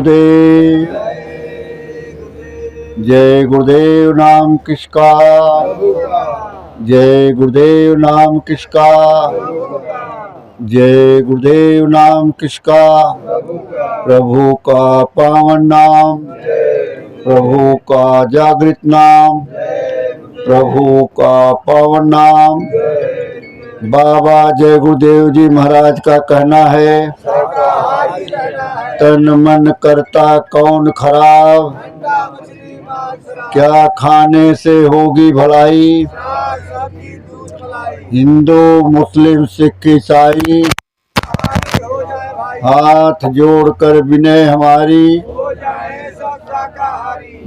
गुरुदेव। जय गुरुदेव नाम किसका, जय गुरुदेव नाम किसका, जय गुरुदेव नाम किसका। प्रभु का पावन नाम, प्रभु का जागृत नाम, प्रभु का पावन नाम। बाबा जय गुरुदेव जी महाराज का कहना है, तन मन करता कौन खराब, क्या खाने से होगी भलाई। हिंदू मुस्लिम सिख ईसाई हाथ जोड़कर विनय हमारी,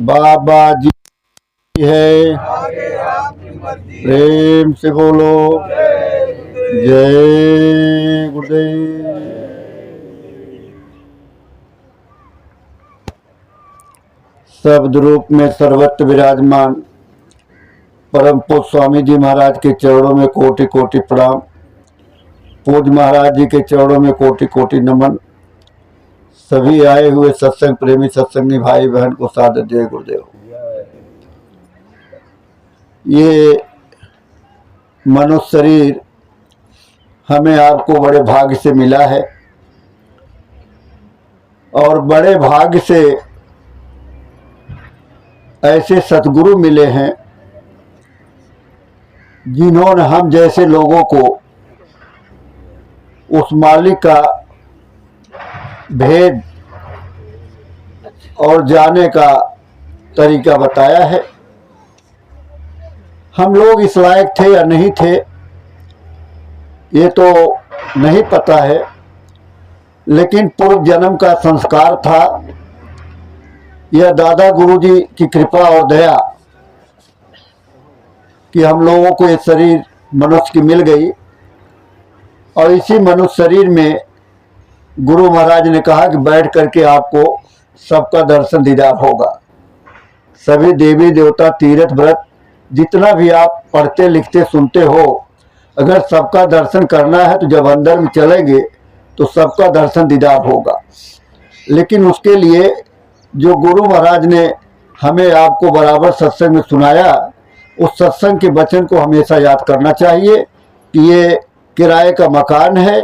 बाबा जी है, प्रेम से बोलो जय गुरुदेव। शब्द रूप में सर्वत्र विराजमान परम पूज्य स्वामी जी महाराज के चरणों में कोटि कोटि प्रणाम। पूज्य महाराज जी के चरणों में कोटि कोटि नमन। सभी आए हुए सत्संग प्रेमी सत्संगी भाई बहन को सादर जय गुरुदेव। ये मनुष्य शरीर हमें आपको बड़े भाग्य से मिला है और बड़े भाग्य से ऐसे सतगुरु मिले हैं जिन्होंने हम जैसे लोगों को उस मालिक का भेद और जाने का तरीका बताया है। हम लोग इस लायक थे या नहीं थे ये तो नहीं पता है, लेकिन पूर्व जन्म का संस्कार था। यह दादा गुरुजी की कृपा और दया कि हम लोगों को ये शरीर मनुष्य की मिल गई और इसी मनुष्य शरीर में गुरु महाराज ने कहा कि बैठ करके आपको सबका दर्शन दीदार होगा। सभी देवी देवता तीर्थ व्रत जितना भी आप पढ़ते लिखते सुनते हो, अगर सबका दर्शन करना है तो जब अंदर में चलेंगे तो सबका दर्शन दीदार होगा। लेकिन उसके लिए जो गुरु महाराज ने हमें आपको बराबर सत्संग में सुनाया, उस सत्संग के वचन को हमेशा याद करना चाहिए कि ये किराए का मकान है,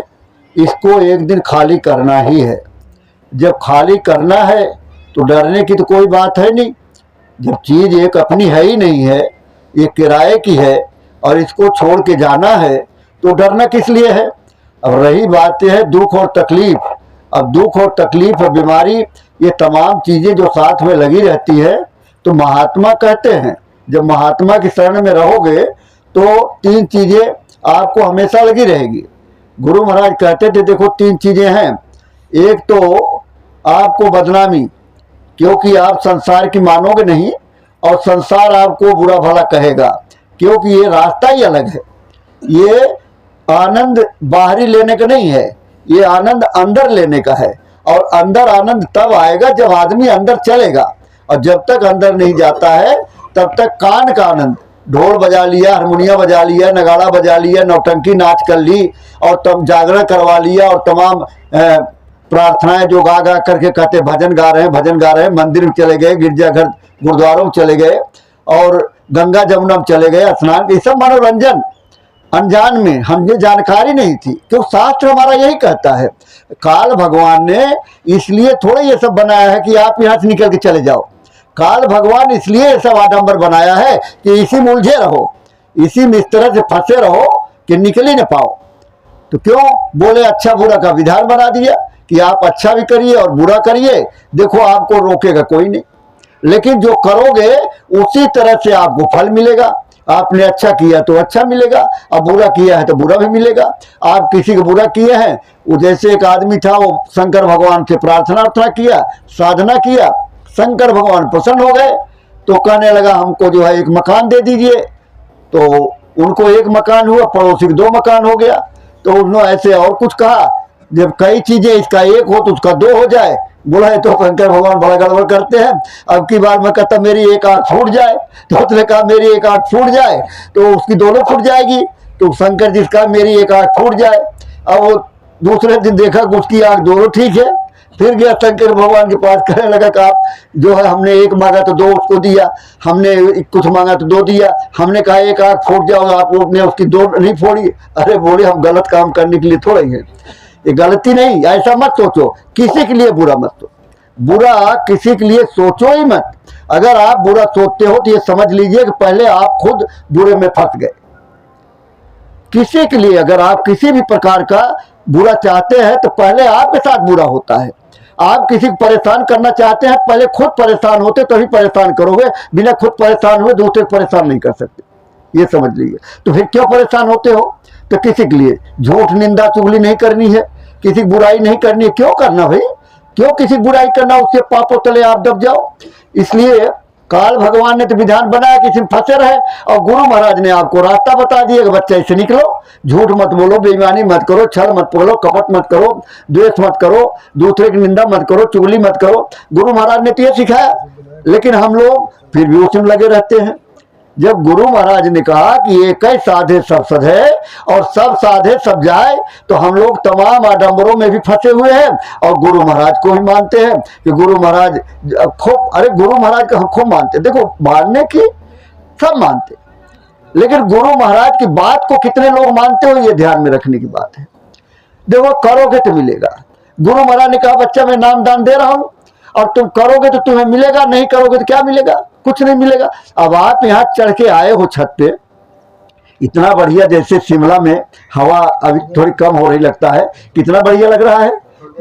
इसको एक दिन खाली करना ही है। जब खाली करना है तो डरने की तो कोई बात है नहीं। जब चीज़ एक अपनी है ही नहीं है, ये किराए की है और इसको छोड़ के जाना है तो डरना किस लिए है। अब रही बात यह है दुख और तकलीफ। अब दुख और तकलीफ और बीमारी ये तमाम चीज़ें जो साथ में लगी रहती है, तो महात्मा कहते हैं जब महात्मा की शरण में रहोगे तो तीन चीज़ें आपको हमेशा लगी रहेगी। गुरु महाराज कहते थे देखो तीन चीज़ें हैं। एक तो आपको बदनामी, क्योंकि आप संसार की मानोगे नहीं और संसार आपको बुरा भला कहेगा, क्योंकि ये रास्ता ही अलग है। ये आनंद बाहरी लेने का नहीं है, ये आनंद अंदर लेने का है। और अंदर आनंद तब आएगा जब आदमी अंदर चलेगा, और जब तक अंदर नहीं जाता है तब तक कान का आनंद, ढोल बजा लिया, हारमोनिया बजा लिया, नगाड़ा बजा लिया, नौटंकी नाच कर ली और तब जागरण करवा लिया और तमाम प्रार्थनाएं जो गा गा करके कहते भजन गा रहे हैं, भजन गा रहे हैं, मंदिर में चले गए, गिरजाघर गुरुद्वारों में चले गए और गंगा जमुना में चले गए स्नान। ये सब मनोरंजन अनजान में, हमें जानकारी नहीं थी। क्यों शास्त्र हमारा यही कहता है। काल भगवान ने इसलिए थोड़ा ये सब बनाया है कि आप यहाँ से निकल के चले जाओ। काल भगवान इसलिए ये सब आडंबर बनाया है कि इसी में उलझे रहो, इसी में इस तरह से फंसे रहो कि निकल ही ना पाओ। तो क्यों बोले अच्छा बुरा का विधान बना दिया कि आप अच्छा भी करिए और बुरा करिए, देखो आपको रोकेगा कोई नहीं। लेकिन जो करोगे उसी तरह से आपको फल मिलेगा। आपने अच्छा किया तो अच्छा मिलेगा, अब बुरा किया है तो बुरा भी मिलेगा। आप किसी को बुरा किए हैं, वो जैसे एक आदमी था वो शंकर भगवान से प्रार्थना किया, साधना किया, शंकर भगवान प्रसन्न हो गए तो कहने लगा हमको जो है एक मकान दे दीजिए। तो उनको एक मकान हुआ, पड़ोसी को 2 मकान हो गया। तो उन्होंने ऐसे और कुछ कहा, जब कई चीजें इसका एक हो तो उसका 2 हो जाए। बोला है तो शंकर भगवान बड़ा गड़बड़ करते हैं। अब की बार मैं कहता मेरी एक आंख फूट जाए, तो उसने कहा मेरी एक आंख फूट जाए तो उसकी दोनों फूट जाएगी। तो शंकर जी कहा मेरी एक आंख फूट जाए। अब वो दूसरे दिन देखा कि उसकी आंख दोनों ठीक है, फिर गया शंकर भगवान के पास, कहने लगा कि आप जो है, हमने एक मांगा तो 2 उसको दिया, हमने कुछ मांगा तो 2 दिया, हमने कहा एक आंख फोड़ जाओ, आपने उसकी 2 नहीं फोड़ी। अरे बोले हम गलत काम करने के लिए थोड़े हैं, ये गलती नहीं, ऐसा मत सोचो, किसी के लिए बुरा मत सोचो, बुरा किसी के लिए सोचो ही मत। अगर आप बुरा सोचते हो तो ये समझ लीजिए कि पहले आप खुद बुरे में फंस गए। किसी के लिए अगर आप किसी भी प्रकार का बुरा चाहते हैं तो पहले आपके साथ बुरा होता है। आप किसी को परेशान करना चाहते हैं, पहले खुद परेशान होते तो ही परेशान करोगे, बिना खुद परेशान हुए दूसरे को परेशान नहीं कर सकते, ये समझ लीजिए। तो फिर क्यों परेशान होते हो? तो किसी के लिए झूठ निंदा चुगली नहीं करनी है, किसी की बुराई नहीं करनी है। क्यों करना भाई, क्यों किसी की बुराई करना, उसके पापों तले आप दब जाओ। इसलिए काल भगवान ने तो विधान बनाया कि इसमें फंसे रहे, और गुरु महाराज ने आपको रास्ता बता दिया कि बच्चा इससे निकलो, झूठ मत बोलो, बेईमानी मत करो, छल मत बोलो, कपट मत करो, द्वेष मत करो, दूसरे की निंदा मत करो, चुगली मत करो। गुरु महाराज ने तो ये सिखाया, लेकिन हम लोग फिर भी उसमें लगे रहते हैं। जब गुरु महाराज ने कहा कि एक ही साधे सब सधे और सब साधे सब जाए, तो हम लोग तमाम आडंबरों में भी फंसे हुए हैं और गुरु महाराज को ही मानते हैं कि गुरु महाराज खूब, अरे गुरु महाराज का हम खूब मानते हैं। देखो, मानने की सब मानते, लेकिन गुरु महाराज की बात को कितने लोग मानते हो, ये ध्यान में रखने की बात है। देखो, करोगे तो मिलेगा। गुरु महाराज ने कहा बच्चा मैं नाम दान दे रहा हूं और तुम करोगे तो तुम्हें मिलेगा, नहीं करोगे तो क्या मिलेगा? कुछ नहीं मिलेगा। अब आप यहाँ चढ़ के आए हो छत पे, इतना बढ़िया, जैसे शिमला में हवा अभी थोड़ी कम हो रही लगता है, कितना बढ़िया लग रहा है।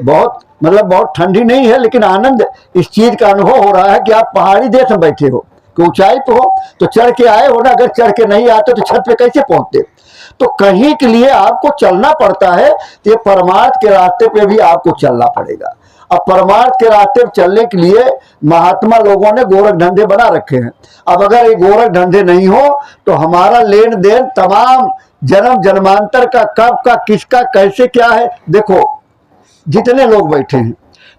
बहुत मतलब बहुत ठंडी नहीं है, लेकिन आनंद इस चीज का अनुभव हो रहा है कि आप पहाड़ी देश में बैठे हो, कि ऊंचाई पे हो, तो चढ़ के आए हो ना। अगर चढ़ के नहीं आते तो छत पे कैसे पहुंचते? तो कहीं के लिए आपको चलना पड़ता है, तो ये परमार्थ के रास्ते पे भी आपको चलना पड़ेगा। अब परमार्थ के रास्ते पर चलने के लिए महात्मा लोगों ने गोरख धंधे बना रखे हैं। अब अगर ये गोरख धंधे नहीं हो तो हमारा लेन देन तमाम जन्म जन्मांतर का, कब का, किसका, कैसे, क्या है। देखो, जितने लोग बैठे हैं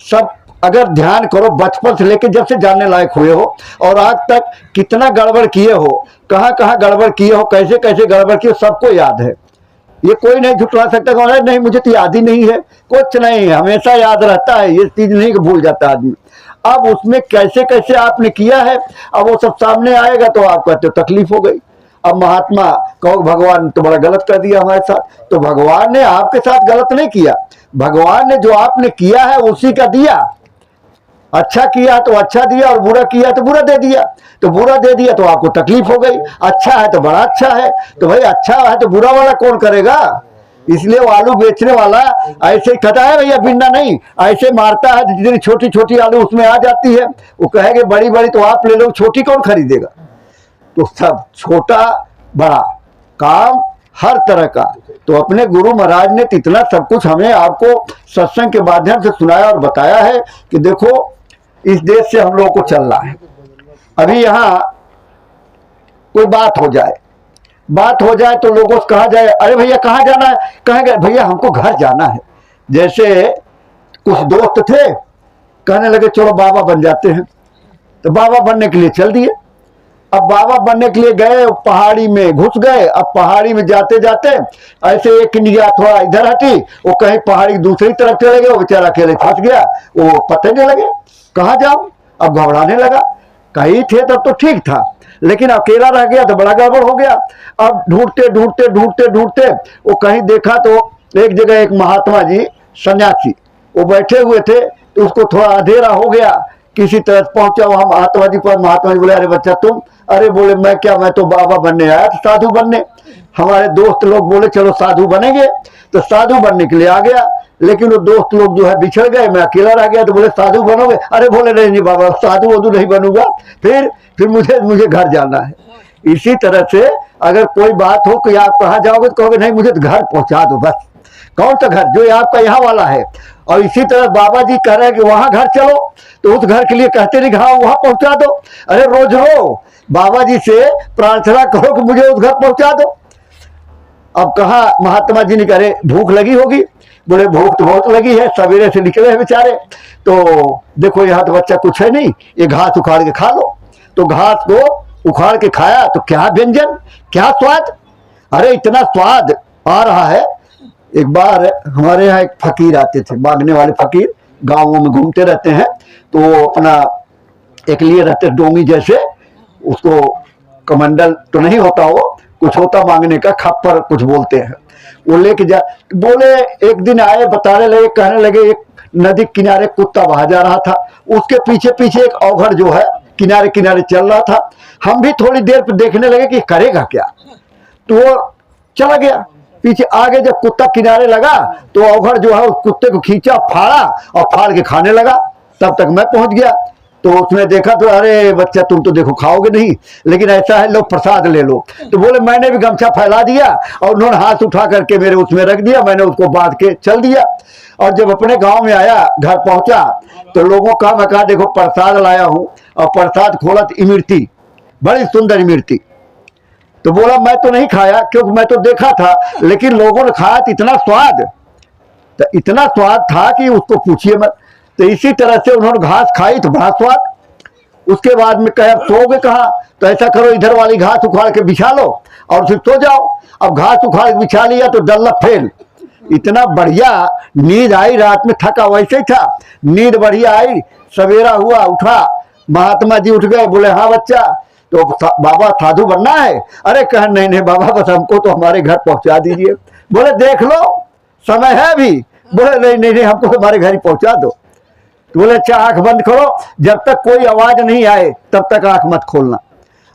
सब अगर ध्यान करो, बचपन से लेकर जब से जानने लायक हुए हो और आज तक कितना गड़बड़ किए हो, कहाँ कहाँ गड़बड़ किए हो, कैसे कैसे गड़बड़ किए, सबको याद है। ये कोई नहीं झुटला सकता कि नहीं मुझे तो याद ही नहीं है। कुछ नहीं, हमेशा याद रहता है, ये चीज नहीं कि भूल जाता आदमी। अब उसमें कैसे कैसे आपने किया है, अब वो सब सामने आएगा तो आप कहते हो तकलीफ हो गई। अब महात्मा कहो भगवान तो बड़ा गलत कर दिया हमारे साथ, तो भगवान ने आपके साथ गलत नहीं किया, भगवान ने जो आपने किया है उसी का दिया। अच्छा किया तो अच्छा दिया और बुरा किया तो बुरा दे दिया। तो बुरा दे दिया तो आपको तकलीफ हो गई, अच्छा है तो बड़ा अच्छा है। तो भाई अच्छा है तो बुरा वाला कौन करेगा? इसलिए वो आलू बेचने वाला ऐसे कहता है भैया बिन्ना नहीं, ऐसे मारता है, जितनी छोटी छोटी आलू उसमें आ जाती है, वो कहेंगे बड़ी बड़ी तो आप ले लो, छोटी कौन खरीदेगा? तो सब छोटा बड़ा काम हर तरह का। तो अपने गुरु महाराज ने इतना सब कुछ हमें आपको सत्संग के माध्यम से सुनाया और बताया है कि देखो इस देश से हम लोगों को चलना है। अभी यहाँ कोई बात हो जाए तो लोगों से कहा जाए अरे भैया कहाँ जाना है, कहेंगे भैया हमको घर जाना है। जैसे कुछ दोस्त थे, कहने लगे चलो बाबा बन जाते हैं, तो बाबा बनने के लिए चल दिए। अब बाबा बनने के लिए गए, पहाड़ी में घुस गए। अब पहाड़ी में जाते जाते ऐसे एक निगाह थोड़ा इधर हटी, वो कहीं पहाड़ी दूसरी तरफ चले गए, वो बेचारा अकेले फंस गया, वो पता नहीं लगे कहाँ जाऊं। अब घबराने लगा, कहीं थे तब तो ठीक था, लेकिन अकेला रह गया तो बड़ा गड़बड़ हो गया। अब ढूंढते ढूंढते ढूंढते ढूंढते वो कहीं देखा तो एक जगह एक महात्मा जी सन्यासी वो बैठे हुए थे, तो उसको थोड़ा अंधेरा हो गया, किसी तरह पहुंचा वहां महात्मा जी पर। महात्मा जी बोले अरे बच्चा तुम? अरे बोले मैं क्या, मैं तो बाबा बनने आया था, साधु बनने। हमारे दोस्त लोग बोले चलो साधु बनेंगे, तो साधु बनने के लिए आ गया, लेकिन वो दोस्त लोग जो है बिछड़ गए, मैं अकेला रह गया। तो बोले साधु बनोगे? अरे बोले नहीं बाबा साधु वाधु नहीं बनूंगा, फिर मुझे घर जाना है। इसी तरह से अगर कोई बात हो कि आप कहाँ जाओगे तो कहोगे नहीं मुझे तो घर पहुंचा दो बस। कौन सा घर? जो आपका यहाँ वाला है। और इसी तरह बाबा जी कह रहे हैं कि वहां घर चलो, तो उस घर के लिए कहते नहीं हाँ वहां पहुंचा दो। अरे रोज रो बाबा जी से प्रार्थना करो कि मुझे उस घर पहुंचा दो। अब कहा महात्मा जी ने करे भूख लगी होगी? बोले भूख तो बहुत लगी है, सवेरे से निकले हैं बेचारे। तो देखो यहाँ तो बच्चा कुछ है नहीं, ये घास उखाड़ के खा लो। तो घास को उखाड़ के खाया तो क्या व्यंजन, क्या स्वाद, अरे इतना स्वाद आ रहा है। एक बार हमारे यहाँ एक फकीर आते थे, मांगने वाले फकीर, गाँवों में घूमते रहते हैं, तो वो अपना एक लिए रहते डोंगी जैसे, उसको कमंडल तो नहीं होता, वो कुछ होता मांगने का, खप्पर कुछ बोलते हैं, वो लेके जा। बोले एक दिन आए, बताने लगे, कहने लगे एक नदी किनारे कुत्ता बहा जा रहा था, उसके पीछे पीछे एक औघड़ जो है किनारे किनारे चल रहा था। हम भी थोड़ी देर पर देखने लगे कि करेगा क्या, तो वो चला गया पीछे। आगे जब कुत्ता किनारे लगा तो औघड़ जो है उस कुत्ते को खींचा, फाड़ा और फाड़ के खाने लगा। तब तक मैं पहुंच गया, तो उसने देखा तो अरे बच्चा तुम तो देखो खाओगे नहीं, लेकिन ऐसा है लो प्रसाद ले लो। तो बोले मैंने भी गमछा फैला दिया और उन्होंने हाथ उठा करके मेरे उसमें रख दिया, मैंने उसको बांध के चल दिया। और जब अपने गांव में आया, घर पहुंचा, तो लोगों का मैं कहा देखो प्रसाद लाया हूं, और प्रसाद खोला तो इमरती, बड़ी सुंदर इमरती। तो बोला मैं तो नहीं खाया क्योंकि मैं तो देखा था, लेकिन लोगों ने खाया तो इतना स्वाद था कि उसको पूछिए मत। तो इसी तरह से उन्होंने घास खाई तो बड़ा स्वाद। उसके बाद में कहे सोओगे कहाँ, तो ऐसा करो इधर वाली घास उखाड़ के बिछा लो और फिर सो जाओ। अब घास उखाड़ के बिछा लिया तो डल्ला फेल, इतना बढ़िया नींद आई, रात में थका वैसे ही था, नींद बढ़िया आई। सवेरा हुआ, उठा, महात्मा जी उठ गए, बोले हाँ बच्चा तो बाबा साधु बनना है? अरे कह नहीं नहीं बाबा बस हमको तो हमारे घर पहुंचा दीजिए। बोले देख लो समय है भी। बोले नहीं नहीं नहीं हमको हमारे घर ही पहुंचा दो। तो बोले अच्छा आंख बंद करो, जब तक कोई आवाज नहीं आए तब तक आंख मत खोलना।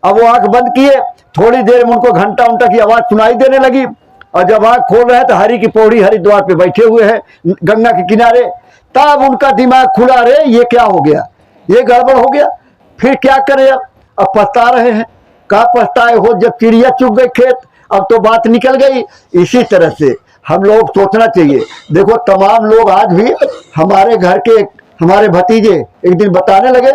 अब वो आंख बंद किए, थोड़ी देर में उनको घंटा उंटा की आवाज सुनाई देने लगी, और जब आंख खोल रहे हैं तो हरि की पौड़ी हरिद्वार पे बैठे हुए हैं गंगा के किनारे। तब उनका दिमाग खुला, रे ये क्या हो गया, ये गड़बड़ हो गया, फिर क्या करें। अब पछता रहे हैं, कहा पछताए हो, जब चिड़िया चुग गई खेत, अब तो बात निकल गई। इसी तरह से हम लोग सोचना चाहिए। देखो तमाम लोग आज भी हमारे घर के हमारे भतीजे एक दिन बताने लगे,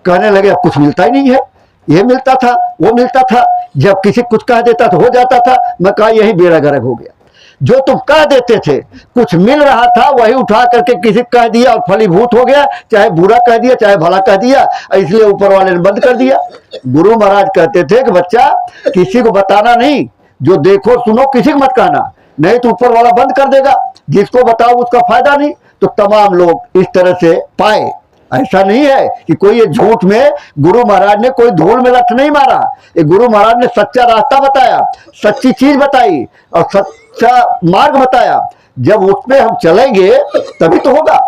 कहने लगे अब कुछ मिलता ही नहीं है, ये मिलता था वो मिलता था, जब किसी कुछ कह देता तो हो जाता था। मैं कहा यही बेड़ा गर्क हो गया, जो तुम कह देते थे कुछ मिल रहा था वही उठा करके किसी कह दिया और फलीभूत हो गया, चाहे बुरा कह दिया चाहे भला कह दिया, इसलिए ऊपर वाले ने बंद कर दिया। गुरु महाराज कहते थे कि बच्चा किसी को बताना नहीं, जो देखो सुनो किसी को मत कहना, नहीं तो ऊपर वाला बंद कर देगा, जिसको बताओ उसका फायदा नहीं। तो तमाम लोग इस तरह से पाए। ऐसा नहीं है कि कोई ये झूठ में, गुरु महाराज ने कोई धूल में लठ नहीं मारा, ये गुरु महाराज ने सच्चा रास्ता बताया, सच्ची चीज बताई और सच्चा मार्ग बताया। जब उसमें हम चलेंगे तभी तो होगा।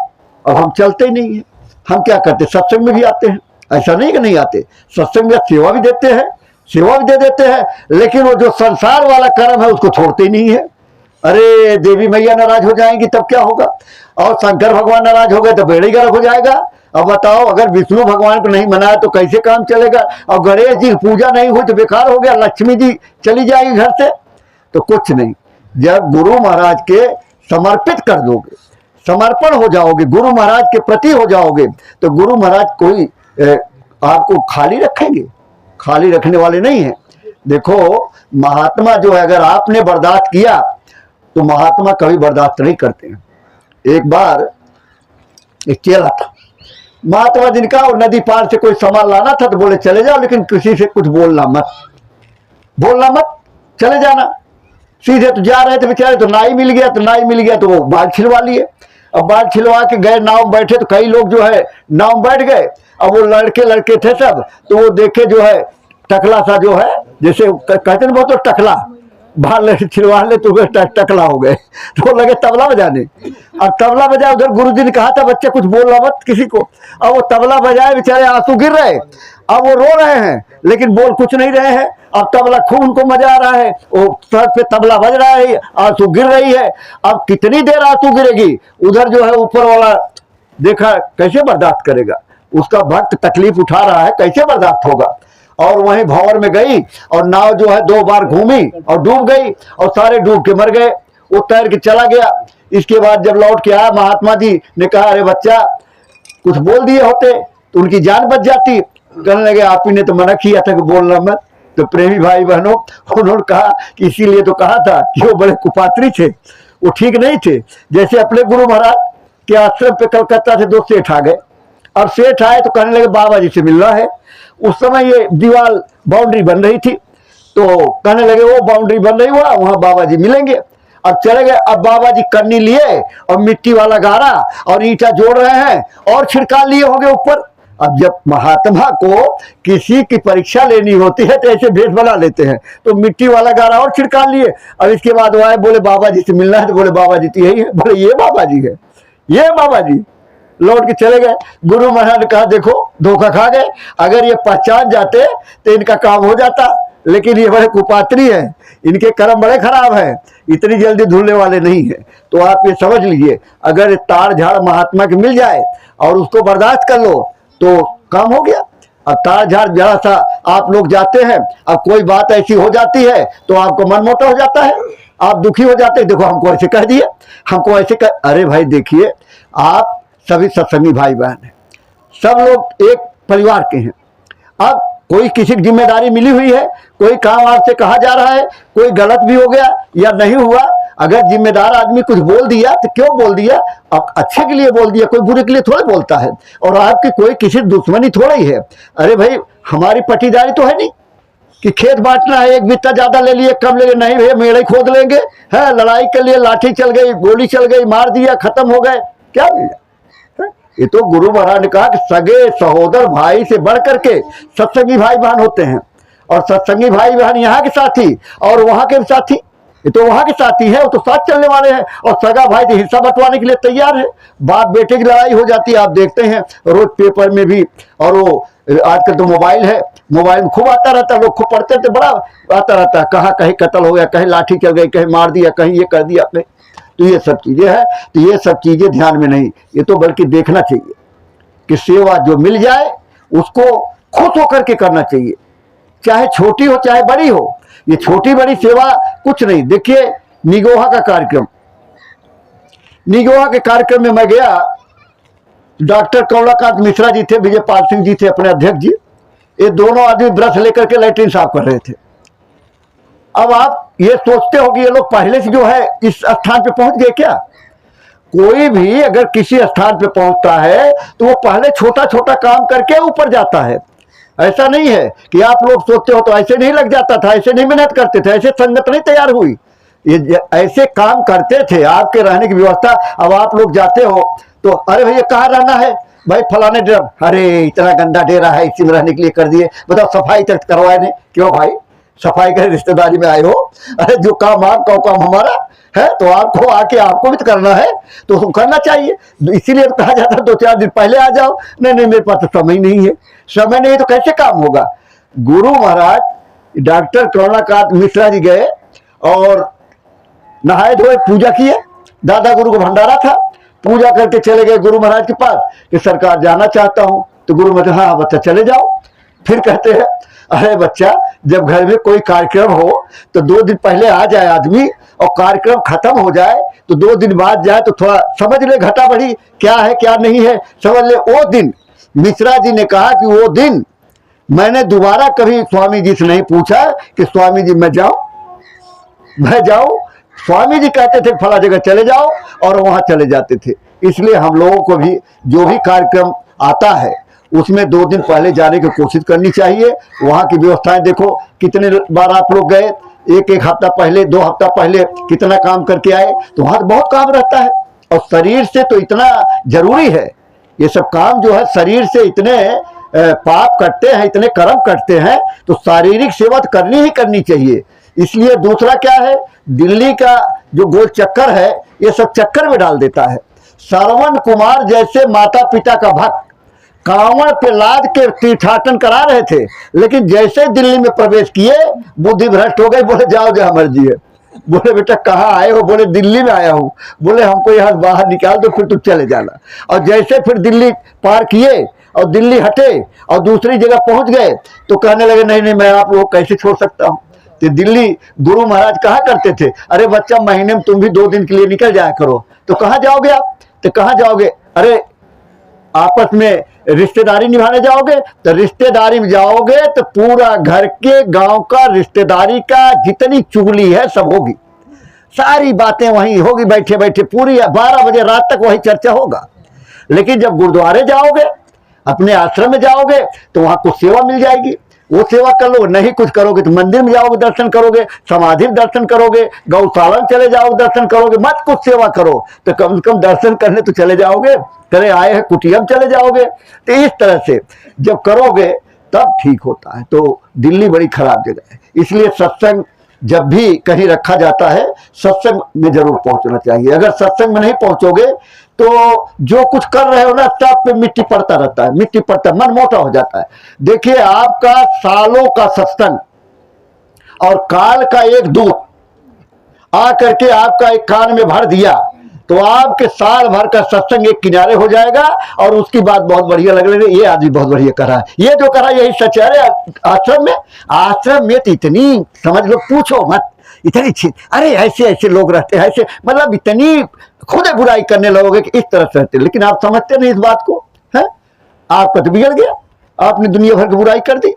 और हम चलते ही नहीं है। हम क्या करते, सत्संग में भी आते हैं, ऐसा नहीं कि नहीं आते, सत्संग में सेवा भी देते हैं, सेवा भी दे देते हैं, लेकिन वो जो संसार वाला कर्म है उसको छोड़ते ही नहीं है। अरे देवी मैया नाराज हो जाएंगी तब क्या होगा, और शंकर भगवान नाराज हो गए तो बेड़ी गर्क हो जाएगा। अब बताओ अगर विष्णु भगवान को नहीं मनाया तो कैसे काम चलेगा, और गणेश जी की पूजा नहीं हुई तो बेकार हो गया, लक्ष्मी जी चली जाएगी घर से, तो कुछ नहीं। जब गुरु महाराज के समर्पित कर दोगे, समर्पण हो जाओगे, गुरु महाराज के प्रति हो जाओगे, तो गुरु महाराज कोई आपको खाली रखेंगे, खाली रखने वाले नहीं है। देखो महात्मा जो है, अगर आपने बर्दाश्त किया तो महात्मा कभी बर्दाश्त नहीं करते हैं। एक बार एक चेला था, महात्मा जिनका, और नदी पार से कोई सामान लाना था तो बोले चले जाओ, लेकिन किसी से कुछ बोलना मत, चले जाना। सीधे तो जा रहे थे बेचारे, तो नाई मिल गया तो वो बाल छिलवा लिए। अब बाल छिलवा के गए, नाव में बैठे, तो कई लोग जो है नाव में बैठ गए। अब वो लड़के थे सब, तो वो देखे जो है टकला सा जो है, जैसे कहते हैं बहुत, तो टकला बाल छिलवा ले तो टकला हो गए, तो लगे तबला बजाने। अब तबला बजाए, उधर गुरुजी ने कहा था बच्चे कुछ बोलना मत किसी को। अब वो तबला बजाए, बेचारे आंसू गिर रहे, अब वो रो रहे हैं लेकिन बोल कुछ नहीं रहे हैं। अब तबला खूब उनको मजा आ रहा है, वो सर पे तबला बज रहा है, आंसू गिर रही है। अब कितनी देर आंसू गिरेगी, उधर जो है ऊपर वाला देखा कैसे बर्दाश्त करेगा, उसका भक्त तकलीफ उठा रहा है, कैसे बर्दाश्त होगा। और वहीं भंवर में गई और नाव जो है 2 बार घूमी और डूब गई, और सारे डूब के मर गए, वो तैर के चला गया। इसके बाद जब लौट के आया, महात्मा जी ने कहा अरे बच्चा कुछ बोल दिए होते तो उनकी जान बच जाती। कहने लगे आप ही ने तो मना किया था कि बोलना मत। तो प्रेमी भाई बहनों, उन्होंने कहा कि इसीलिए तो कहा था कि वो बड़े कुपात्री थे, वो ठीक नहीं थे। जैसे अपने गुरु महाराज के आश्रम पे कलकत्ता से 2 सेठ आ गए, और सेठ आए तो कहने लगे बाबा जी से मिलना है। उस समय ये दीवार बाउंड्री बन रही थी, तो कहने लगे वो बाउंड्री बन रही हुआ, वहां बाबा जी मिलेंगे। अब चले गए। अब बाबा जी करनी लिए और मिट्टी वाला गारा और ईंटा जोड़ रहे हैं और छिड़का लिए होंगे ऊपर। अब जब महात्मा को किसी की परीक्षा लेनी होती है तो ऐसे भेष बना लेते हैं, तो मिट्टी वाला गारा और छिड़का लिए। अब इसके बाद वो आए, बोले बाबा जी से मिलना है, तो बोले बाबा जी तो यही है। बोले ये बाबा जी है, ये बाबा जी। लौट के चले गए। गुरु महाराज ने कहा देखो धोखा खा गए, अगर ये पहचान जाते तो इनका काम हो जाता, लेकिन ये बड़े कुपात्री हैं, इनके कर्म बड़े खराब हैं, इतनी जल्दी धुलने वाले नहीं है। तो आप ये समझ लीजिए, अगर ताड़ झाड़ महात्मा के मिल जाए और उसको बर्दाश्त कर लो तो काम हो गया। अब ताड़ झाड़ जरा सा आप लोग जाते हैं, अब कोई बात ऐसी हो जाती है तो आपको मन मोटा हो जाता है, आप दुखी हो जाते हैं, देखो हमको ऐसे कह दिए, हमको ऐसे कह। अरे भाई देखिए, आप सभी सत्संगी भाई बहन हैं, सब लोग एक परिवार के हैं। अब कोई किसी की जिम्मेदारी मिली हुई है, कोई काम आपसे कहा जा रहा है, कोई गलत भी हो गया या नहीं हुआ, अगर जिम्मेदार आदमी कुछ बोल दिया तो क्यों बोल दिया, अब अच्छे के लिए बोल दिया, कोई बुरे के लिए थोड़ा बोलता है। और आपकी कोई किसी दुश्मनी थोड़ा ही है। अरे भाई हमारी पट्टीदारी तो है नहीं कि खेत बांटना है, एक बित्ता ज्यादा ले लिए कम ले लिए, नहीं भैया मेड़े खोद लेंगे है, लड़ाई के लिए लाठी चल गई, गोली चल गई, मार दिया, खत्म हो गए, क्या मिला। ये तो गुरु महाराज ने कहा कि सगे सहोदर भाई से बढ़ करके सत्संगी भाई बहन होते हैं, और सत्संगी भाई बहन यहाँ के साथी और वहां के साथी, ये तो वहां के साथी है, वो तो साथ चलने वाले हैं, और सगा भाई तो हिस्सा बंटवाने के लिए तैयार है। बाप बेटे की लड़ाई हो जाती है, आप देखते हैं रोज पेपर में भी, और वो आजकल तो मोबाइल है, मोबाइल में खूब आता रहता है, लोग खूब पढ़ते थे, बड़ा आता रहता है, कहाँ कहीं कत्ल हो गया, कहीं लाठी चल गई, कहीं मार दिया, कहीं ये कर दिया, कहीं। तो ये सब चीजें हैं, तो ये सब चीजें ध्यान में नहीं, ये तो बल्कि देखना चाहिए कि सेवा जो मिल जाए उसको खुश होकर के करना चाहिए, चाहे छोटी हो चाहे बड़ी हो। ये छोटी बड़ी सेवा कुछ नहीं। देखिए निगोहा का कार्यक्रम, निगोहा के कार्यक्रम में मैं गया, डॉक्टर कमलाकांत मिश्रा जी थे, विजय पाल सिंह जी थे अपने अध्यक्ष जी, ये दोनों आदमी ब्रश लेकर के लैट्रिन साफ कर रहे थे। अब आप ये सोचते हो कि ये लोग पहले से जो है इस स्थान पे पहुंच गए क्या। कोई भी अगर किसी स्थान पे पहुंचता है तो वो पहले छोटा छोटा काम करके ऊपर जाता है। ऐसा नहीं है कि आप लोग सोचते हो तो ऐसे नहीं लग जाता था, ऐसे नहीं मेहनत करते थे, ऐसे संगत नहीं तैयार हुई, ये ऐसे काम करते थे, आपके रहने की व्यवस्था। अब आप लोग जाते हो तो अरे भैया कहाँ रहना है, भाई फलाने डेरा, अरे इतना गंदा डेरा है, इसी में रहने के लिए कर दिए, बताओ सफाई तक करवाए नहीं, क्यों भाई सफाई के रिश्तेदारी में आए हो, अरे जो काम आपका वो काम हमारा है, तो आपको आके आपको भी तो करना है, तो करना चाहिए। इसीलिए तो कहा जाता है 2-4 दिन पहले आ जाओ, नहीं नहीं मेरे पास तो समय नहीं है, समय नहीं तो कैसे काम होगा। गुरु महाराज डॉक्टर कमलाकांत मिश्रा जी गए और नहाए धोए पूजा किए, दादा गुरु को भंडारा था, पूजा करके चले गए गुरु महाराज के पास कि सरकार जाना चाहता हूं। तो गुरु महाराज हाँ बच्चा चले जाओ। फिर कहते हैं अरे बच्चा जब घर में कोई कार्यक्रम हो तो 2 दिन पहले आ जाए आदमी, और कार्यक्रम खत्म हो जाए तो 2 दिन बाद जाए तो थोड़ा समझ ले घटा बढ़ी क्या है क्या नहीं है, समझ ले। वो दिन मिश्रा जी ने कहा कि वो दिन मैंने दोबारा कभी स्वामी जी से नहीं पूछा कि स्वामी जी मैं जाऊं। स्वामी जी कहते थे फला जगह चले जाओ और वहां चले जाते थे। इसलिए हम लोगों को भी जो भी कार्यक्रम आता है उसमें 2 दिन पहले जाने की कोशिश करनी चाहिए। वहां की व्यवस्थाएं देखो, कितने बार आप लोग गए, एक हफ्ता पहले 2 हफ्ता पहले कितना काम करके आए, तो वहां बहुत काम रहता है। और शरीर से तो इतना जरूरी है, ये सब काम जो है शरीर से इतने पाप करते हैं, इतने कर्म करते हैं, तो शारीरिक सेवा तो करनी ही करनी चाहिए। इसलिए दूसरा क्या है, दिल्ली का जो गोल चक्कर है ये सब चक्कर में डाल देता है। श्रवण कुमार जैसे माता पिता का भक्त कांवड़ पे लाद के तीर्थाटन करा रहे थे, लेकिन जैसे दिल्ली में प्रवेश किए बुद्धि भ्रष्ट हो गई, बोले जाओ जहां मर्जी है। बोले बेटा कहाँ आए हो, बोले दिल्ली में आया हूँ। बोले हमको यहाँ बाहर निकाल दो फिर तुम चले जाना। और जैसे फिर दिल्ली पार किए और दिल्ली हटे और दूसरी जगह पहुंच गए तो कहने लगे नहीं नहीं मैं आप लोग कैसे छोड़ सकता हूँ। तो दिल्ली गुरु महाराज कहा करते थे अरे बच्चा महीने में तुम भी 2 दिन के लिए निकल जाया करो। तो कहाँ जाओगे आप, तो कहाँ जाओगे, अरे आपस में रिश्तेदारी निभाने जाओगे, तो रिश्तेदारी में जाओगे तो पूरा घर के गांव का रिश्तेदारी का जितनी चुगली है सब होगी, सारी बातें वहीं होगी, बैठे बैठे पूरी 12 बजे रात तक वही चर्चा होगा। लेकिन जब गुरुद्वारे जाओगे, अपने आश्रम में जाओगे तो वहां कुछ सेवा मिल जाएगी, वो सेवा कर लो। नहीं कुछ करोगे तो मंदिर में जाओगे दर्शन करोगे, समाधि में दर्शन करोगे, गौशाला में चले जाओ दर्शन करोगे, मत कुछ सेवा करो तो कम से कम दर्शन करने तो चले जाओगे, करे आए हैं कुटिया में चले जाओगे। तो इस तरह से जब करोगे तब ठीक होता है। तो दिल्ली बड़ी खराब जगह है, इसलिए सत्संग जब भी कहीं रखा जाता है सत्संग में जरूर पहुंचना चाहिए। अगर सत्संग में नहीं पहुंचोगे तो जो कुछ कर रहे हो ना सब पे मिट्टी पड़ता रहता है, मिट्टी पड़ता, मन मोटा हो जाता है। देखिए आपका सालों का सत्संग और काल का एक दूत आ करके आपका एक कान में भर दिया तो आपके साल भर का सत्संग एक किनारे हो जाएगा और उसकी बात बहुत बढ़िया लग रही है, ये आदमी बहुत बढ़िया कर रहा है, ये जो कर रहा है यही सच है। आश्रम में तो इतनी समझ लो पूछो मत, इतनी अरे ऐसे ऐसे लोग रहते हैं, ऐसे मतलब इतनी खुद बुराई करने लगोगे कि इस तरह से रहते, लेकिन आप समझते नहीं इस बात को है। आपका तो बिगड़ गया, आपने दुनिया भर की बुराई कर दी।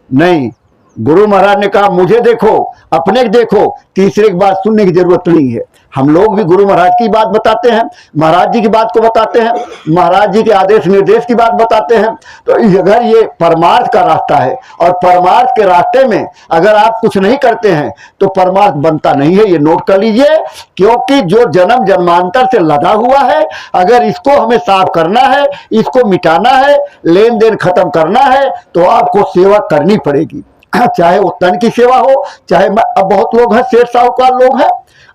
नहीं, गुरु महाराज ने कहा मुझे देखो, अपने देखो, तीसरे की बात सुनने की जरूरत नहीं है। हम लोग भी गुरु महाराज की बात बताते हैं, महाराज जी की बात को बताते हैं, महाराज जी के आदेश निर्देश की बात बताते हैं। तो अगर ये परमार्थ का रास्ता है और परमार्थ के रास्ते में अगर आप कुछ नहीं करते हैं तो परमार्थ बनता नहीं है, ये नोट कर लीजिए। क्योंकि जो जन्म जन्मांतर से लदा हुआ है, अगर इसको हमें साफ करना है, इसको मिटाना है, लेन देन खत्म करना है तो आपको सेवा करनी पड़ेगी। चाहे वो तन की सेवा हो, चाहे अब बहुत लोग हैं सेठ साहूकार लोग हैं,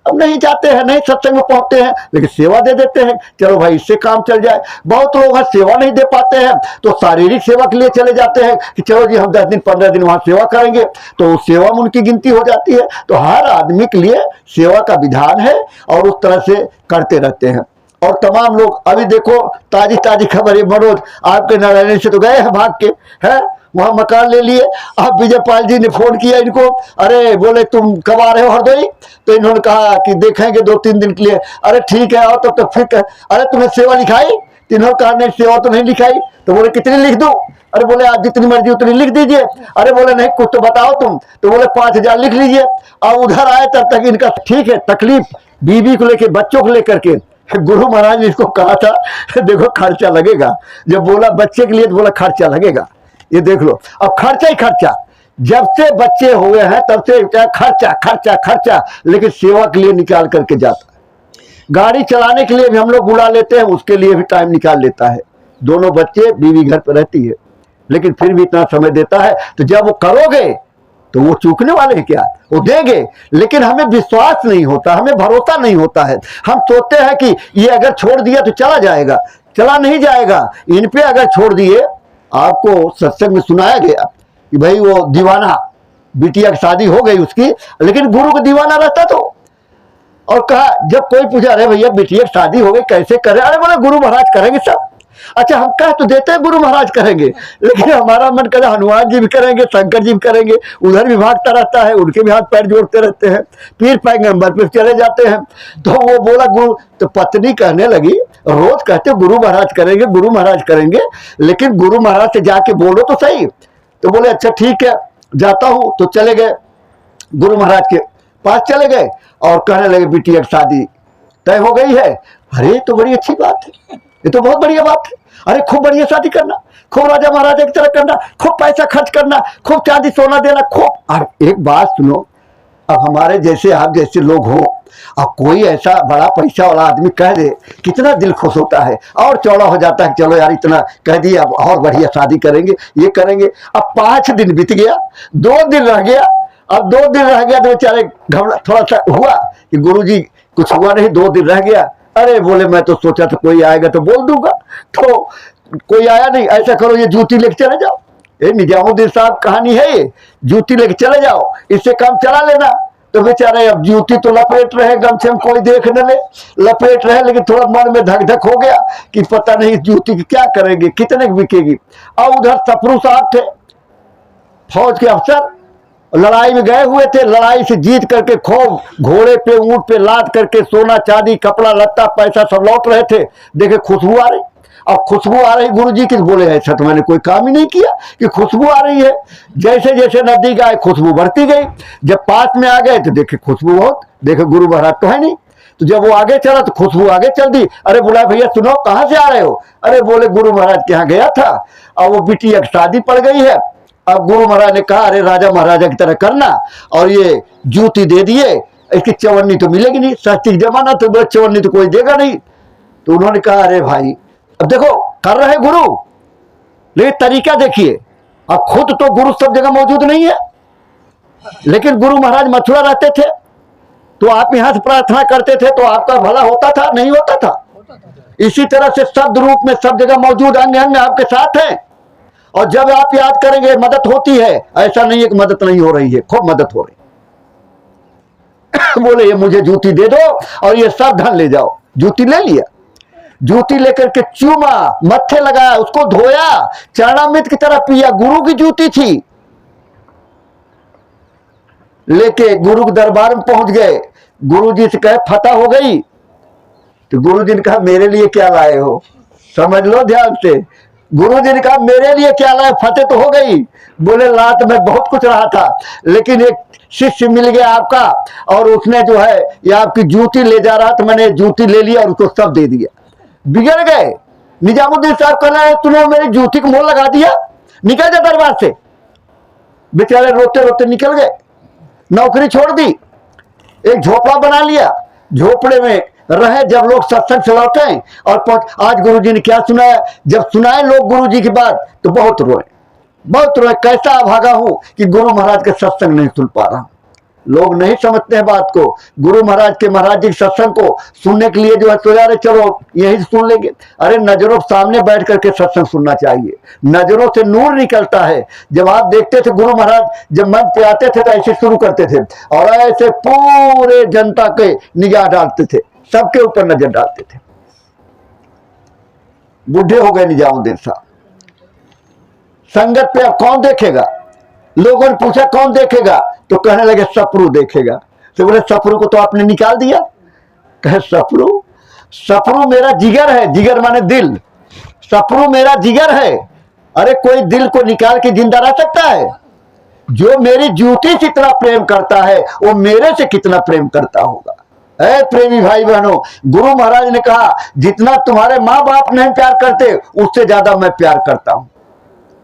अब नहीं जाते हैं, नहीं सत्संग में पहुंचते हैं, लेकिन सेवा दे देते हैं, चलो भाई इससे काम चल जाए। बहुत लोग हैं सेवा नहीं दे पाते हैं तो शारीरिक सेवा के लिए चले जाते हैं कि चलो जी हम 10 दिन 15 दिन वहां सेवा करेंगे, तो सेवा में उनकी गिनती हो जाती है। तो हर आदमी के लिए सेवा का विधान है और उस तरह से करते रहते हैं। और तमाम लोग अभी देखो ताजी ताजी खबर है, मनोज आपके नारायण से तो गए हैं भाग के, है वहां मकान ले लिए। अब विजयपाल जी ने फोन किया इनको, अरे बोले तुम कब आ रहे हो हरदोई, तो इन्होंने कहा कि देखेंगे 2-3 दिन के लिए। अरे ठीक है आओ, तब तो फिर अरे तुम्हें सेवा लिखाई, तो इन्होंने कहा नहीं सेवा तो नहीं लिखाई। तो बोले कितनी लिख दूं, अरे बोले आप जितनी मर्जी उतनी लिख दीजिए। अरे बोले नहीं कुछ तो बताओ तुम, तो बोले 5000 लिख लीजिए। अब उधर आए तब तक इनका ठीक है तकलीफ बीवी को लेकर बच्चों को लेकर के। गुरु महाराज ने इसको कहा था देखो खर्चा लगेगा, जब बोला बच्चे के लिए तो बोला खर्चा लगेगा, ये देख लो अब खर्चा ही खर्चा। जब से बच्चे हुए हैं तब से खर्चा खर्चा खर्चा, लेकिन सेवा के लिए निकाल करके जाता है। गाड़ी चलाने के लिए भी हम लोग बुला लेते हैं, उसके लिए भी टाइम निकाल लेता है। दोनों बच्चे बीवी घर पर रहती है लेकिन फिर भी इतना समय देता है। तो जब वो करोगे तो वो चूकने वाले हैं क्या, वो देंगे। लेकिन हमें विश्वास नहीं होता, हमें भरोसा नहीं होता है। हम सोचते हैं कि ये अगर छोड़ दिया तो चला जाएगा, चला नहीं जाएगा। इन पे अगर छोड़ दिए, आपको सत्संग में सुनाया गया कि भाई वो दीवाना बिटिया की शादी हो गई उसकी, लेकिन गुरु का दीवाना रहता तो। और कहा जब कोई पूछा अरे भैया बिटिया की शादी हो गई कैसे करे, अरे बोले गुरु महाराज करेंगे सब। अच्छा हम कह तो देते हैं गुरु महाराज करेंगे, लेकिन हमारा मन करे हनुमान जी भी करेंगे, शंकर जी भी करेंगे, उधर भी भागता रहता है, उनके भी हाथ पैर जोड़ते रहते हैं, पीर पैगंबर पे चले जाते हैं। तो वो बोला गुरु, तो पत्नी कहने लगी रोज कहते गुरु महाराज करेंगे गुरु महाराज करेंगे, लेकिन गुरु महाराज से जाके बोलो तो सही। तो बोले अच्छा ठीक है जाता हूं। तो चले गए गुरु महाराज के पास, चले गए और कहने लगे बिटिया की शादी तय हो गई है। अरे तो बड़ी अच्छी बात है, ये तो बहुत बढ़िया बात है। अरे खूब बढ़िया शादी करना, खूब राजा महाराजा की तरह करना, खूब पैसा खर्च करना, खूब चांदी सोना देना, खूब। अरे एक बात सुनो, अब हमारे जैसे आप जैसे लोग हो, अब कोई ऐसा बड़ा पैसा वाला आदमी कह दे, कितना दिल खुश होता है और चौड़ा हो जाता है। चलो यार इतना कह दिया, अब और बढ़िया शादी करेंगे, ये करेंगे। अब 5 दिन बीत गया, 2 दिन रह गया। अब 2 दिन रह गया तो बेचारे घबरा, थोड़ा सा हुआ कि गुरुजी कुछ हुआ नहीं, 2 दिन रह गया। अरे बोले मैं तो सोचा था कोई आएगा तो बोल दूंगा, तो कोई आया नहीं। ऐसा करो ये जूती लेके चले जाओ, ये निजामुद्दीन साहब कहानी है, ये जूती लेके चले जाओ, इससे काम चला लेना। तो बेचारे अब जूती तो लपेट रहे, गमछे में कोई देख न ले, लपेट रहे, लेकिन थोड़ा मन में धक धक हो गया कि पता नहीं इस जूती की क्या करेंगे, कितने की बिकेगी। और उधर सफरू साहब थे फौज के अफसर, लड़ाई में गए हुए थे, लड़ाई से जीत करके खूब घोड़े पे ऊंट पे लाद करके सोना चांदी कपड़ा लत्ता पैसा सब लौट रहे थे। देखे खुशबू आ रही, अब खुशबू आ रही गुरुजी की, बोले ऐसा तो मैंने कोई काम ही नहीं किया कि खुशबू आ रही है। जैसे जैसे नजदीक आए खुशबू बढ़ती गई, जब पास में आ गए तो देखे खुशबू बहुत, देखे गुरु महाराज तो है नहीं। तो जब वो आगे चला तो खुशबू आगे चल दी। अरे बोला भैया सुनो कहाँ से आ रहे हो, अरे बोले गुरु महाराज के यहाँ गया था और वो बिटिया की शादी पड़ गई है अब गुरु महाराज ने कहा अरे राजा महाराजा की तरह करना, और ये जूती दे दिए, इसकी चवन्नी तो मिलेगी नहीं, सस्ती जमाना तो बोले चवन्नी तो कोई देगा नहीं। तो उन्होंने कहा अरे भाई अब देखो कर रहे गुरु, लेकिन तरीका देखिए, अब खुद तो गुरु सब जगह मौजूद नहीं है, लेकिन गुरु महाराज मथुरा रहते थे, तो आप यहां से प्रार्थना करते थे तो आपका भला होता था नहीं होता था? इसी तरह से शब्द रूप में सब जगह मौजूद अंग अंग आपके साथ हैं, और जब आप याद करेंगे मदद होती है। ऐसा नहीं है कि मदद नहीं हो रही है, खूब मदद हो रही। बोले ये मुझे जूती दे दो और ये सब धन ले जाओ। जूती ले लिया, जूती लेकर के चूमा, मत्थे लगाया, उसको धोया, चरणामृत की तरह पिया। गुरु की जूती थी। लेके गुरु के दरबार में पहुंच गए। गुरु जी से कहे फतह हो गई, तो गुरु जी ने कहा मेरे लिए क्या लाए हो? समझ लो ध्यान से। गुरु जी ने कहा मेरे लिए क्या लाए? फतेह तो हो गई। बोले ला तो मैं बहुत कुछ रहा था, लेकिन एक शिष्य मिल गया आपका, और उसने जो है ये आपकी जूती ले जा रहा था, मैंने जूती ले लिया और उसको सब दे दिया। बिगड़ गए। निजामुद्दीन साहब कह रहे हैं तूने मेरी जूती को मोल लगा दिया, निकल जा दरबार से। बेचारे रोते रोते निकल गए, नौकरी छोड़ दी, एक झोपड़ा बना लिया, झोपड़े में रहे। जब लोग सत्संग से लौटे और आज गुरु जी ने क्या सुनाया, जब सुनाए लोग गुरु जी की बात तो बहुत रोए, बहुत रोए। कैसा अभागा हूं कि गुरु महाराज के सत्संग नहीं सुन पा रहा। लोग नहीं समझते हैं बात को। गुरु महाराज के, महाराज जी के सत्संग को सुनने के लिए जो है तो यार चलो यही सुन लेंगे। अरे नजरों के सामने बैठ करके सत्संग सुनना चाहिए, नजरों से नूर निकलता है। जब आप देखते थे गुरु महाराज जब मंच पे आते थे तो ऐसे शुरू करते थे और ऐसे पूरे जनता के निगाह डालते थे, सबके ऊपर नजर डालते थे। बूढ़े हो गए निजामुद्दीन साहब। संगत पे अब कौन देखेगा? लोगों ने पूछा कौन देखेगा, तो कहने लगे सपरू देखेगा। तो बोले सपरू को तो आपने निकाल दिया। कहे सपरू, सपरू मेरा जिगर है, जिगर माने दिल, सपरू मेरा जिगर है। अरे कोई दिल को निकाल के जिंदा रह सकता है? जो मेरी जूती से इतना प्रेम करता है वो मेरे से कितना प्रेम करता होगा। ऐ प्रेमी भाई बहनों, गुरु महाराज ने कहा जितना तुम्हारे माँ बाप नहीं प्यार करते उससे ज्यादा मैं प्यार करता हूं।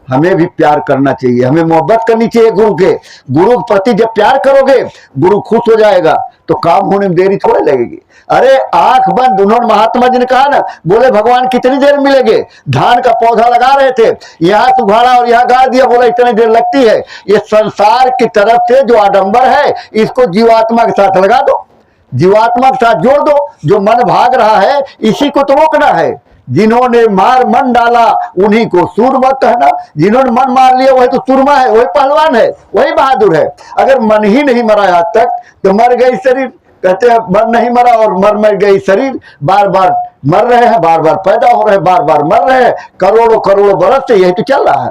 हमें भी प्यार करना चाहिए, हमें मोहब्बत करनी चाहिए गुरु के। गुरु के प्रति जब प्यार करोगे गुरु खुश हो जाएगा तो काम होने में देरी थोड़ी लगेगी। अरे आंख बंद, उन्होंने महात्मा जी ने कहा ना, बोले भगवान कितनी देर मिलेंगे? धान का पौधा लगा रहे थे, यहाँ सुखाड़ा और यहाँ गाड़ दिया, बोला इतनी देर लगती है। ये संसार की तरफ से जो आडंबर है इसको जीवात्मा के साथ लगा दो, जीवात्मा के साथ जोड़ दो। जो मन भाग रहा है इसी को तो रोकना है। जिन्होंने मार मन डाला उन्हीं को सूरमा कहना। जिन्होंने मन मार लिया वही तो सूरमा है, वही पहलवान है, वही बहादुर है। अगर मन ही नहीं मरा आज तक तो मर गई शरीर। कहते हैं मन नहीं मरा और मर गई शरीर। बार बार मर रहे हैं, बार बार पैदा हो रहे हैं, बार बार मर रहे हैं। करोड़ों करोड़ों बरस से यही तो चल रहा है।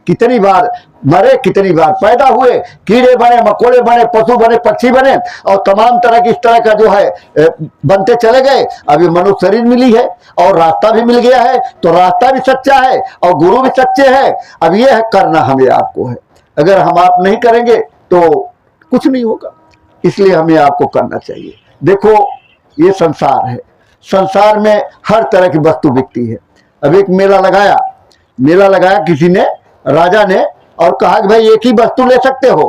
कितनी बार मरे, कितनी बार पैदा हुए, कीड़े बने, मकोड़े बने, पशु बने, पक्षी बने, और तमाम तरह की इस तरह का जो है बनते चले गए। अभी मनुष्य शरीर मिली है और रास्ता भी मिल गया है, तो रास्ता भी सच्चा है और गुरु भी सच्चे हैं। अब यह है करना हमें आपको है। अगर हम आप नहीं करेंगे तो कुछ नहीं होगा, इसलिए हमें आपको करना चाहिए। देखो ये संसार है, संसार में हर तरह की वस्तु बिकती है। अब एक मेला लगाया किसी ने, राजा ने, और कहा कि भाई एक ही वस्तु ले सकते हो।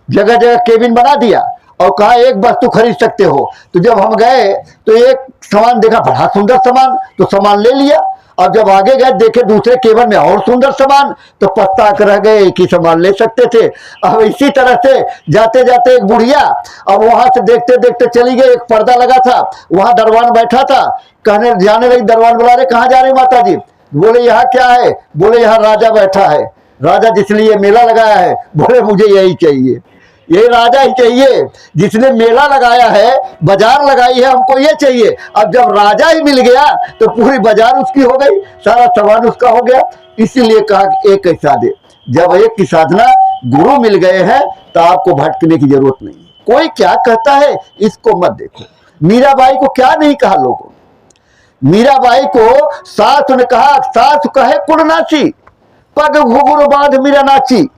जगह जगह केबिन बना दिया और कहा एक वस्तु खरीद सकते हो। तो जब हम गए तो एक सामान देखा, बड़ा सुंदर सामान, तो सामान ले लिया। अब जब आगे गए देखे दूसरे केबिन में और सुंदर सामान, तो पछता कर रह गए, एक ही सामान ले सकते थे। अब इसी तरह से जाते जाते एक बुढ़िया अब वहां से देखते देखते चली गई। एक पर्दा लगा था, वहां दरबान बैठा था, कहने जाने लगी, दरबान बुला रहे कहाँ जा रही माता जी? बोले यहाँ क्या है? बोले यहाँ राजा बैठा है, राजा जिसलिए मेला लगाया है। बोले मुझे यही चाहिए, ये राजा ही चाहिए जिसने मेला लगाया है, बाजार लगाई है, हमको ये चाहिए। अब जब राजा ही मिल गया तो पूरी बाजार उसकी हो गई, सारा सामान उसका हो गया। इसीलिए कहा कि एक ही साधे। जब एक की साधना गुरु मिल गए हैं तो आपको भटकने की जरूरत नहीं। कोई क्या कहता है इसको मत देखो। मीराबाई को क्या नहीं कहा लोगों, मीराबाई को सास ने कहा, सास कहे कुड़नाची, पग घुघुर बांध मीरा नाची।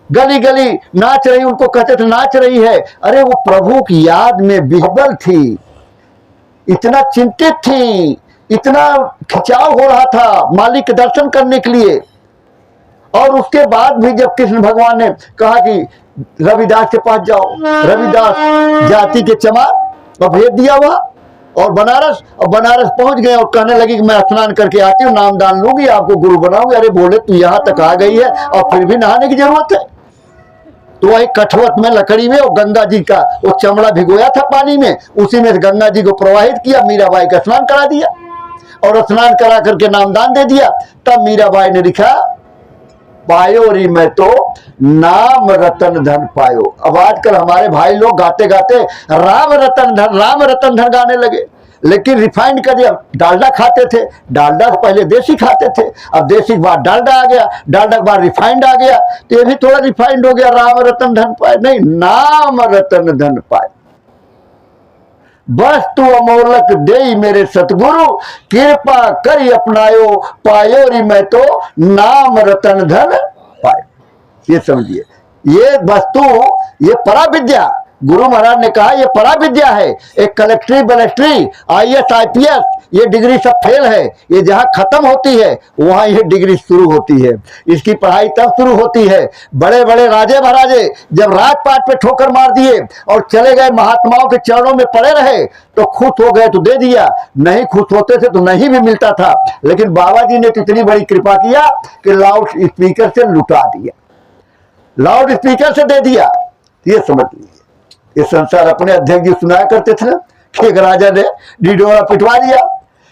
गली गली नाच रही, उनको कहते थे नाच रही है। अरे वो प्रभु की याद में विह्वल थी, इतना चिंतित थी, इतना खिंचाव हो रहा था मालिक के दर्शन करने के लिए। और उसके बाद भी जब कृष्ण भगवान ने कहा कि रविदास के पास जाओ, रविदास जाति के चमार और भेज दिया वह और बनारस पहुंच गए और कहने लगी कि मैं स्नान करके आती हूँ, नाम दान लूंगी, आपको गुरु बनाऊंगी। अरे बोले तू यहाँ तक आ गई है और फिर भी नहाने की जरूरत है? तो वही कठवत में लकड़ी में और गंगा जी का वो चमड़ा भिगोया था पानी में, उसी में गंगा जी को प्रवाहित किया, मीराबाई का स्नान करा दिया और स्नान करा करके नामदान दे दिया। तब मीराबाई ने लिखा, पायो री मैं तो नाम रतन धन पायो। अब आजकल हमारे भाई लोग गाते गाते राम रतन धन गाने लगे, लेकिन रिफाइंड का जब डालडा खाते थे, डालडा से पहले देसी खाते थे, अब देसी के बाद डालडा आ गया, डालडा के बाद रिफाइंड आ गया, तो ये भी थोड़ा रिफाइंड हो गया, राम रतन धन पाए नहीं, नाम रतन धन पाए। बस तू अमोलक दे मेरे सतगुरु, कृपा करी अपनायो, पायो री मैं तो नाम रतन धन पाए। ये समझिए, ये वस्तु, ये परा विद्या, गुरु महाराज ने कहा ये परा विद्या है। एक कलेक्ट्री बलेक्ट्री IAS IPS ये डिग्री सब फेल है, ये जहाँ खत्म होती है वहां ये डिग्री शुरू होती है। इसकी पढ़ाई तब शुरू होती है, बड़े बड़े राजे महाराजे जब राजपाट पे ठोकर मार दिए और चले गए, महात्माओं के चरणों में पड़े रहे तो खुश हो गए तो दे दिया, नहीं खुश होते थे तो नहीं भी मिलता था। लेकिन बाबा जी ने इतनी बड़ी कृपा किया कि लाउड स्पीकर से लुटा दिया, लाउड स्पीकर से दे दिया। ये समझ लीजिए, ये संसार अपने अध्यक्ष जी सुनाया करते थे ना कि एक राजा ने डीडोरा पिटवा दिया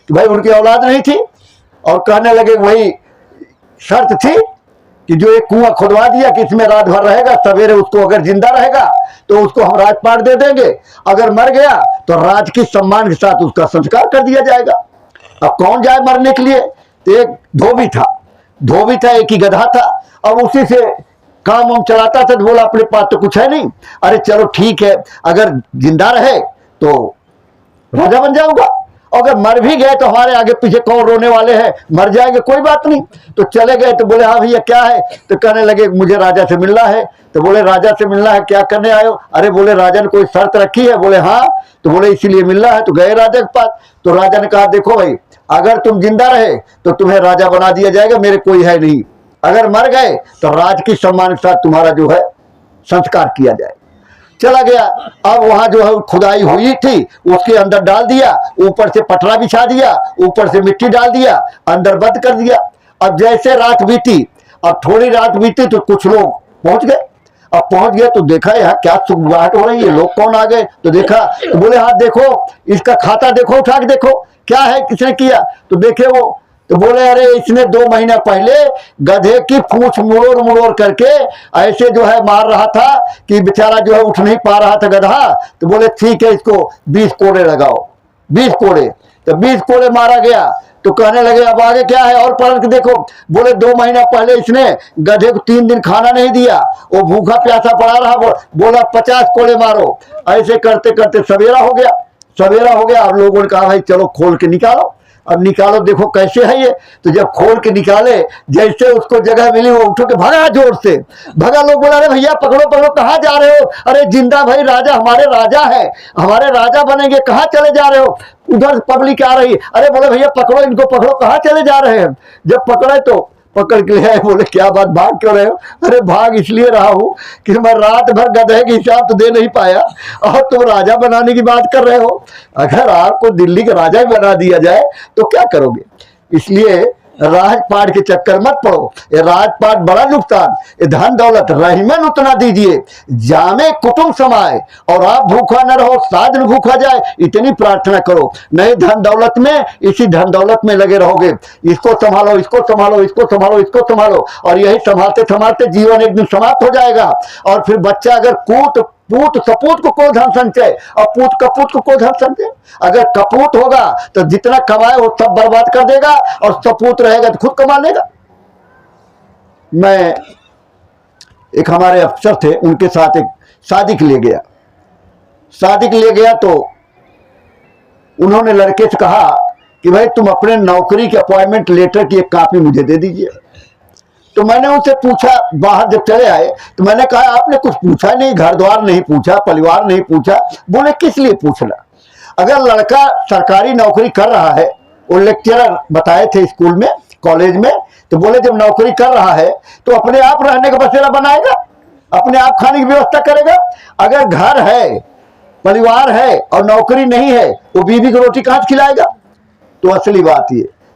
कि भाई उनकी औलाद नहीं थी, और कहने लगे वही शर्त थी कि जो एक कुआं खुदवा दिया कि इसमें रात भर रहेगा, सवेरे उसको अगर जिंदा रहेगा तो उसको हम राजपाट दे देंगे, अगर मर गया तो राज की सम्मान के साथ उसका संस्कार कर दिया जाएगा। अब कौन जाए मरने के लिए? तो एक धोबी था, एक ही गधा था, अब उसी से काम हम चलाता था। तो बोला अपने पास तो कुछ है नहीं, अरे चलो ठीक है, अगर जिंदा रहे तो राजा बन जाऊंगा, अगर मर भी गए तो हमारे आगे पीछे कौन रोने वाले हैं, मर जाएंगे कोई बात नहीं। तो चले गए तो बोले हाँ भैया क्या है? तो कहने लगे मुझे राजा से मिलना है। तो बोले राजा से मिलना है, क्या करने आए हो? अरे बोले राजा ने कोई शर्त रखी है। बोले हाँ। तो बोले इसीलिए मिलना है। तो गए राजा के पास, तो राजा ने कहा देखो भाई, अगर तुम जिंदा रहे तो तुम्हें राजा बना दिया जाएगा, मेरे कोई है नहीं, अगर मर गए तो राज की सम्मान के साथ तुम्हारा जो है संस्कार किया जाए। चला गया, अब वहां जो है खुदाई हुई थी उसके अंदर डाल दिया, ऊपर से पटरा बिछा दिया, ऊपर से मिट्टी डाल दिया, अंदर बंद कर दिया। अब जैसे रात बीती, अब थोड़ी रात बीती तो कुछ लोग पहुंच गए। अब पहुंच गए तो देखा यहाँ क्या सुगबुगाहट हो रही है, लोग कौन आ गए? तो देखा तो बोले हाँ देखो इसका खाता देखो, उठा के देखो क्या है, किसने किया? तो देखे वो, तो बोले अरे इसने 2 महीना पहले गधे की पूंछ मुड़ोड़ करके ऐसे जो है मार रहा था कि बेचारा जो है उठ नहीं पा रहा था गधा। तो बोले ठीक है इसको 20 कोड़े लगाओ, 20 कोड़े। तो 20 कोड़े मारा गया। तो कहने लगे अब आगे क्या है और पलट के देखो। बोले 2 महीना पहले इसने गधे को 3 दिन खाना नहीं दिया, वो भूखा प्यासा पड़ा रहा। बोला 50 कोड़े मारो। ऐसे करते करते सवेरा हो गया। अब लोगों ने कहा भाई चलो खोल के निकालो। अब निकालो देखो कैसे है ये। तो जब खोल के निकाले, जैसे उसको जगह मिली वो उठ के भागा, जोर से भागा। लोग बोला अरे भैया पकड़ो कहाँ जा रहे हो? अरे जिंदा भाई राजा, हमारे राजा है, हमारे राजा बनेंगे, कहाँ चले जा रहे हो? उधर पब्लिक आ रही। अरे बोले भैया पकड़ो इनको, पकड़ो, कहाँ चले जा रहे हैं? जब पकड़े तो पकड़ के ले आए। बोले क्या बात, भाग क्यों रहे हो? अरे भाग इसलिए रहा हूँ कि मैं रात भर गधे की हिसाब तो दे नहीं पाया और तुम राजा बनाने की बात कर रहे हो। अगर आपको दिल्ली का राजा बना दिया जाए तो क्या करोगे? इसलिए राजपाट के चक्कर मत पड़ो, ये राजपाट बड़ा नुकसान। ये धन दौलत रहीमन उतना दीजिए जामे कुटुंब समाए, और आप भूखा न रहो साध न भूखा जाए, इतनी प्रार्थना करो। नहीं धन दौलत में, इसी धन दौलत में लगे रहोगे, इसको संभालो, इसको संभालो, इसको संभालो, इसको संभालो, और यही संभालते संभालते जीवन एक दिन समाप्त हो जाएगा। और फिर बच्चा अगर पूत सपूत को धन संचय, और पूत कपूत को धन संचय। अगर कपूत होगा तो जितना कमाए वो सब बर्बाद कर देगा, और सपूत रहेगा तो खुद कमा लेगा। मैं एक हमारे अफसर थे, उनके साथ एक शादी के लिए गया। तो उन्होंने लड़के से कहा कि भाई तुम अपने नौकरी के अपॉइंटमेंट लेटर की एक कॉपी मुझे दे दीजिए। तो मैंने उनसे पूछा, बाहर जब चले आए तो मैंने कहा आपने कुछ पूछा नहीं, घर द्वार नहीं पूछा, परिवार नहीं पूछा? बोले किस लिए पूछना? अगर लड़का सरकारी नौकरी कर रहा है, वो लेक्चरर बताए थे स्कूल में, कॉलेज में। तो बोले जब नौकरी कर रहा है तो अपने आप रहने का बसेरा बनाएगा, अपने आप खाने की व्यवस्था करेगा। अगर घर है, परिवार है और नौकरी नहीं है, वो बीवी को रोटी कहाँ से खिलाएगा? तो असली बात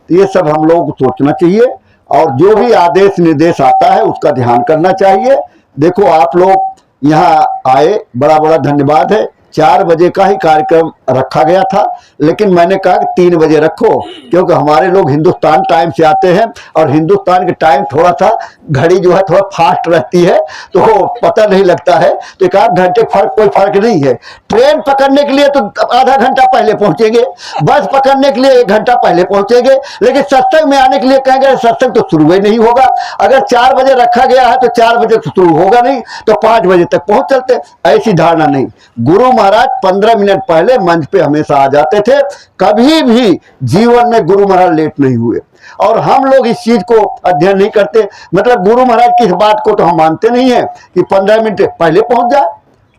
ये सब हम लोगों को सोचना चाहिए और जो भी आदेश निर्देश आता है उसका ध्यान करना चाहिए। देखो आप लोग यहाँ आए, बड़ा बड़ा धन्यवाद है। 4 बजे का ही कार्यक्रम रखा गया था, लेकिन मैंने कहा कि 3 बजे रखो, क्योंकि हमारे लोग हिंदुस्तान टाइम से आते हैं और हिंदुस्तान के टाइम थोड़ा सा घड़ी जो है थोड़ा फास्ट रहती है, तो पता नहीं लगता है। तो 1 घंटे कोई फर्क नहीं है। ट्रेन पकड़ने के लिए तो आधा घंटा पहले पहुंचेंगे, बस पकड़ने के लिए 1 घंटा पहले पहुंचेंगे, लेकिन सत्संग में आने के लिए कहेंगे सत्संग तो शुरू ही नहीं होगा। अगर 4 बजे रखा गया है तो 4 बजे तो शुरू होगा नहीं, तो 5 बजे तक पहुंच चलते। ऐसी धारणा नहीं। गुरु महाराज 15 मिनट पहले मंच पे हमेशा आ जाते थे। कभी भी जीवन में गुरु महाराज लेट नहीं हुए और हम लोग इस चीज को अध्ययन नहीं करते। मतलब गुरु महाराज की इस बात को तो हम मानते नहीं है कि 15 मिनट पहले पहुंच जाए।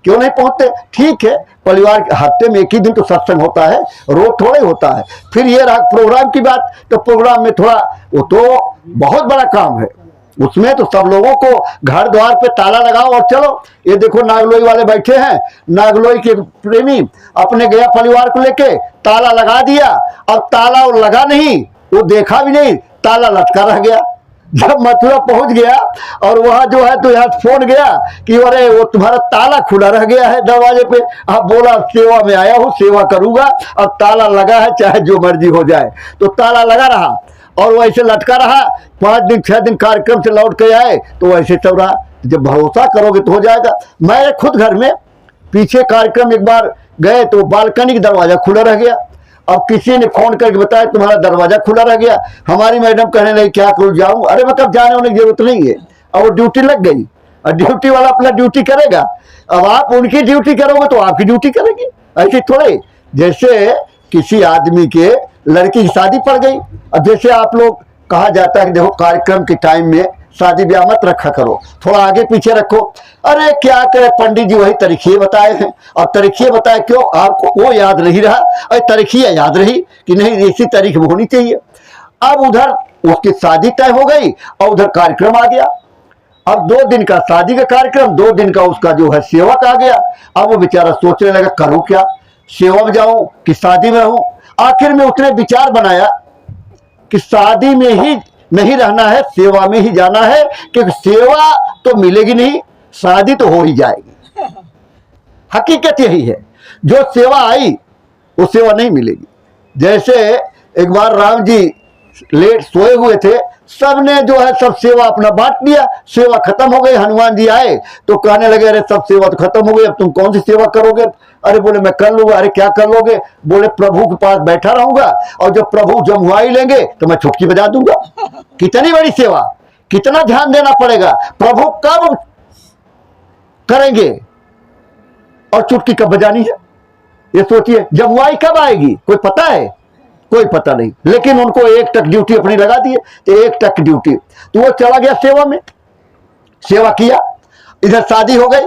क्यों नहीं पहुंचते? ठीक है, परिवार हफ्ते में 1 ही दिन तो सत्संग होता है, रोज थोड़े होता है। फिर ये रहा प्रोग्राम की बात, तो प्रोग्राम में थोड़ा वो तो बहुत बड़ा काम है, उसमें तो सब लोगों को घर द्वार पे ताला लगाओ और चलो। ये देखो नागलोई वाले बैठे हैं, नागलोई के प्रेमी अपने गया परिवार को लेके ताला लगा दिया। अब ताला लगा नहीं, वो देखा भी नहीं, ताला लटका रह गया। जब मथुरा पहुंच गया और वहां जो है तो यहाँ फोन गया कि अरे वो तुम्हारा ताला खुला रह गया है दरवाजे पे। अब बोला सेवा में आया हूँ, सेवा करूंगा, अब ताला लगा है चाहे जो मर्जी हो जाए। तो ताला लगा रहा और वैसे लटका रहा। 5 दिन 6 दिन कार्यक्रम से लौट के आए तो वैसे चल रहा। जब भरोसा करोगे तो हो जाएगा। मैं खुद घर में पीछे कार्यक्रम एक बार गए तो बालकनी का दरवाजा खुला रह गया। अब किसी ने फोन करके बताया तुम्हारा दरवाजा खुला रह गया। हमारी मैडम कहने लगी क्या करूँ, जाऊँ? अरे मतलब जाने होने की जरूरत नहीं है। और वो ड्यूटी लग गई और ड्यूटी वाला अपना ड्यूटी करेगा। अब आप उनकी ड्यूटी करोगे तो आपकी ड्यूटी करेगी। ऐसे थोड़े, जैसे किसी आदमी के लड़की की शादी पड़ गई। अब जैसे आप लोग कहा जाता है कि देखो कार्यक्रम के टाइम में शादी ब्याह मत रखा करो, थोड़ा आगे पीछे रखो। अरे क्या करे, पंडित जी वही तारीखिए बताए हैं और तारीखिए बताए क्यों? आपको वो याद नहीं रहा, अरे तारीखिए याद रही कि नहीं इसी तारीख में होनी चाहिए। अब उधर उसकी शादी तय हो गई और उधर कार्यक्रम आ गया। अब 2 दिन का शादी का कार्यक्रम, 2 दिन का उसका जो है सेवक आ गया। अब वो बेचारा सोचने लगा करूं क्या, सेवा में जाऊं कि शादी में रहूं। आखिर में उसने विचार बनाया कि शादी में ही नहीं रहना है, सेवा में ही जाना है, क्योंकि सेवा तो मिलेगी नहीं, शादी तो हो ही जाएगी। हकीकत यही है, जो सेवा आई वो सेवा नहीं मिलेगी। जैसे एक बार राम जी लेट सोए हुए थे, सबने जो है सब सेवा अपना बांट लिया, सेवा खत्म हो गई। हनुमान जी आए तो कहने लगे अरे सब सेवा तो खत्म हो गई, अब तुम कौन सी सेवा करोगे? अरे बोले मैं कर लूंगा। अरे क्या कर लोगे? बोले प्रभु के पास बैठा रहूंगा और जब प्रभु जमुआई लेंगे तो मैं चुटकी बजा दूंगा। कितनी बड़ी सेवा, कितना ध्यान देना पड़ेगा। प्रभु कब करेंगे और चुटकी कब बजानी है, ये सोचिए। जमुआई कब आएगी कोई पता है? कोई पता नहीं। लेकिन उनको 1 टक ड्यूटी अपनी लगा दिए, तो 1 टक ड्यूटी, तो वो चला गया सेवा में, सेवा किया। इधर शादी हो गई।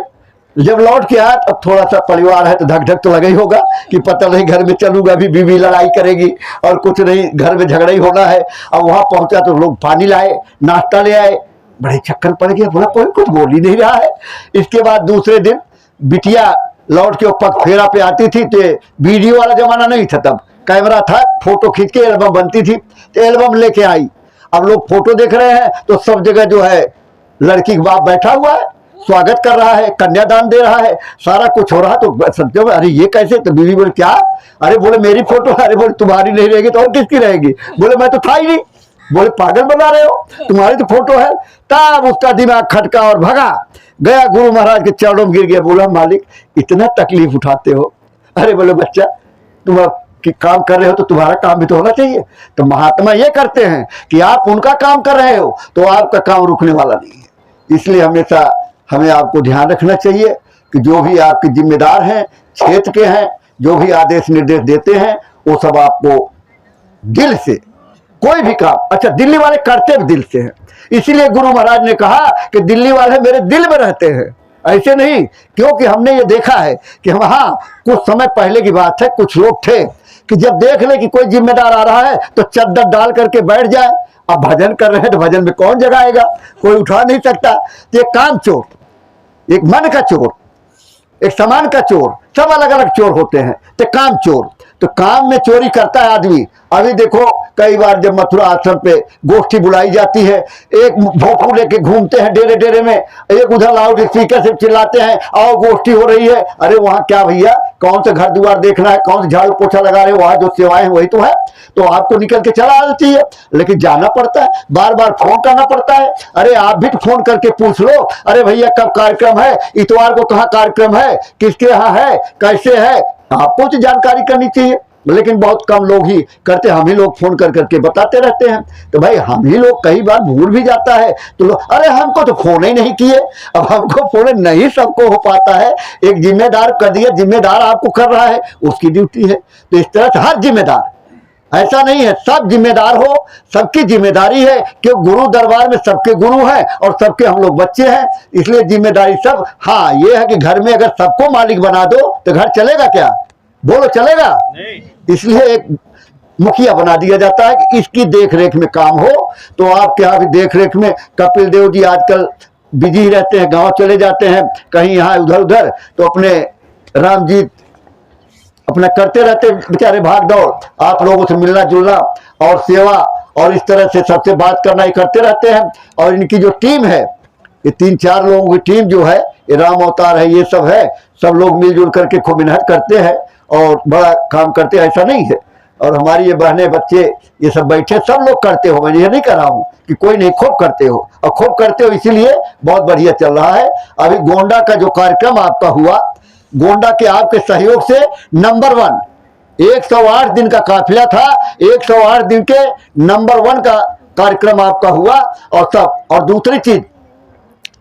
जब लौट के आया तब थोड़ा सा परिवार है तो धक धक तो लगा ही होगा कि पता नहीं घर में चलूंगा भी बीवी लड़ाई करेगी और कुछ नहीं, घर में झगड़ा ही होना है। अब वहां पहुंचा तो लोग पानी लाए, नाश्ता ले आए, बड़े चक्कर पड़ गया। बोला कोई कुछ बोल ही नहीं रहा है। इसके बाद दूसरे दिन बिटिया लौट के पग फेरा पे आती थी, तो वीडियो वाला जमाना नहीं था, तब कैमरा था, फोटो खींच के एल्बम बनती थी, तो एल्बम लेके आई। अब लोग फोटो देख रहे हैं तो सब जगह जो है लड़की का बाप बैठा हुआ है, स्वागत कर रहा है, कन्यादान दे रहा है, सारा कुछ हो रहा। तो समझो अरे ये कैसे? तो बीवी बोले क्या? अरे बोले मेरी फोटो। अरे बोले तुम्हारी नहीं रहेगी तो और किसकी रहेगी? बोले मैं तो था ही नहीं। बोले पागल बना रहे हो, तुम्हारी तो फोटो है। तब उसका दिमाग खटका और भगा गया, गुरु महाराज के चरणों में गिर गया। बोला मालिक इतना तकलीफ उठाते हो? अरे बोले बच्चा तुम कि काम कर रहे हो तो तुम्हारा काम भी तो होना चाहिए। तो महात्मा ये करते हैं कि आप उनका काम कर रहे हो तो आपका काम रुकने वाला नहीं है। इसलिए हमेशा हमें आपको ध्यान रखना चाहिए कि जो भी आपके जिम्मेदार हैं, क्षेत्र के हैं, जो भी आदेश निर्देश देते हैं वो सब आपको दिल से, कोई भी काम, अच्छा दिल्ली वाले करते भी दिल से हैं। इसीलिए गुरु महाराज ने कहा कि दिल्ली वाले मेरे दिल में रहते हैं, ऐसे नहीं। क्योंकि हमने ये देखा है कि हम, हाँ कुछ समय पहले की बात है, कुछ लोग थे कि जब देख ले कि कोई जिम्मेदार आ रहा है तो चद्दर डाल करके बैठ जाए अब भजन कर रहे हैं तो भजन में कौन जगाएगा, कोई उठा नहीं सकता। तो एक काम चोर, एक मन का चोर, एक सामान का चोर, सब अलग अलग चोर होते हैं। तो काम चोर, तो काम में चोरी करता है आदमी। अभी देखो कई बार जब मथुरा आश्रम पे गोष्ठी बुलाई जाती है, एक भोंपू लेके घूमते हैं डेरे डेरे में, एक उधर लाउड स्पीकर से चिल्लाते हैं आओ गोष्ठी हो रही है। अरे वहाँ क्या भैया, कौन सा घर द्वार देखना है, कौन सा झाड़ू पोछा लगा रहे, वहाँ जो सेवाएं वही तो है। तो आपको निकल के चला आना चाहिए, लेकिन जाना पड़ता है, बार बार फोन करना पड़ता है। अरे आप भी फोन करके पूछ लो, अरे भैया कब कार्यक्रम है, इतवार को कहाँ कार्यक्रम है, किसके यहाँ है, कैसे है, आपको तो जानकारी करनी चाहिए। लेकिन बहुत कम लोग ही करते, हम ही लोग फोन कर करके बताते रहते हैं। तो भाई हम ही लोग कई बार भूल भी जाता है, तो लोग अरे हमको तो फोन ही नहीं किए। अब हमको फोन नहीं सबको हो पाता है, एक जिम्मेदार कर दिया, जिम्मेदार आपको कर रहा है, उसकी ड्यूटी है। तो इस तरह से हर जिम्मेदार, ऐसा नहीं है सब जिम्मेदार हो, सबकी जिम्मेदारी है कि गुरु दरबार में सबके गुरु हैं और सबके हम लोग बच्चे हैं, इसलिए जिम्मेदारी सब। हाँ ये है कि घर में अगर सबको मालिक बना दो तो घर चलेगा क्या, बोलो चलेगा नहीं। इसलिए एक मुखिया बना दिया जाता है कि इसकी देख रेख में काम हो। तो आपके यहाँ भी देख रेख में कपिल देव जी आजकल बिजी रहते हैं, गांव चले जाते हैं कहीं यहाँ उधर उधर, तो अपने राम जी अपना करते रहते बेचारे भाग दौड़, आप लोगों से मिलना जुलना और सेवा और इस तरह से सबसे बात करना ही करते रहते हैं। और इनकी जो टीम है, ये 3-4 लोगों की टीम जो है, ये राम अवतार है, ये सब है, सब लोग मिलजुल करके खूब मेहनत करते हैं और बड़ा काम करते हैं, ऐसा नहीं है। और हमारी ये बहनें बच्चे ये सब बैठे सब लोग करते हो, मैं ये नहीं कर रहा हूँ कि कोई नहीं, खूब करते हो और खूब करते हो, इसीलिए बहुत बढ़िया चल रहा है। अभी गोंडा का जो कार्यक्रम आपका हुआ, गोंडा के आपके सहयोग से नंबर 1, 108 दिन का काफिला था, 108 दिन के नंबर 1 का कार्यक्रम आपका हुआ। और सब, और दूसरी चीज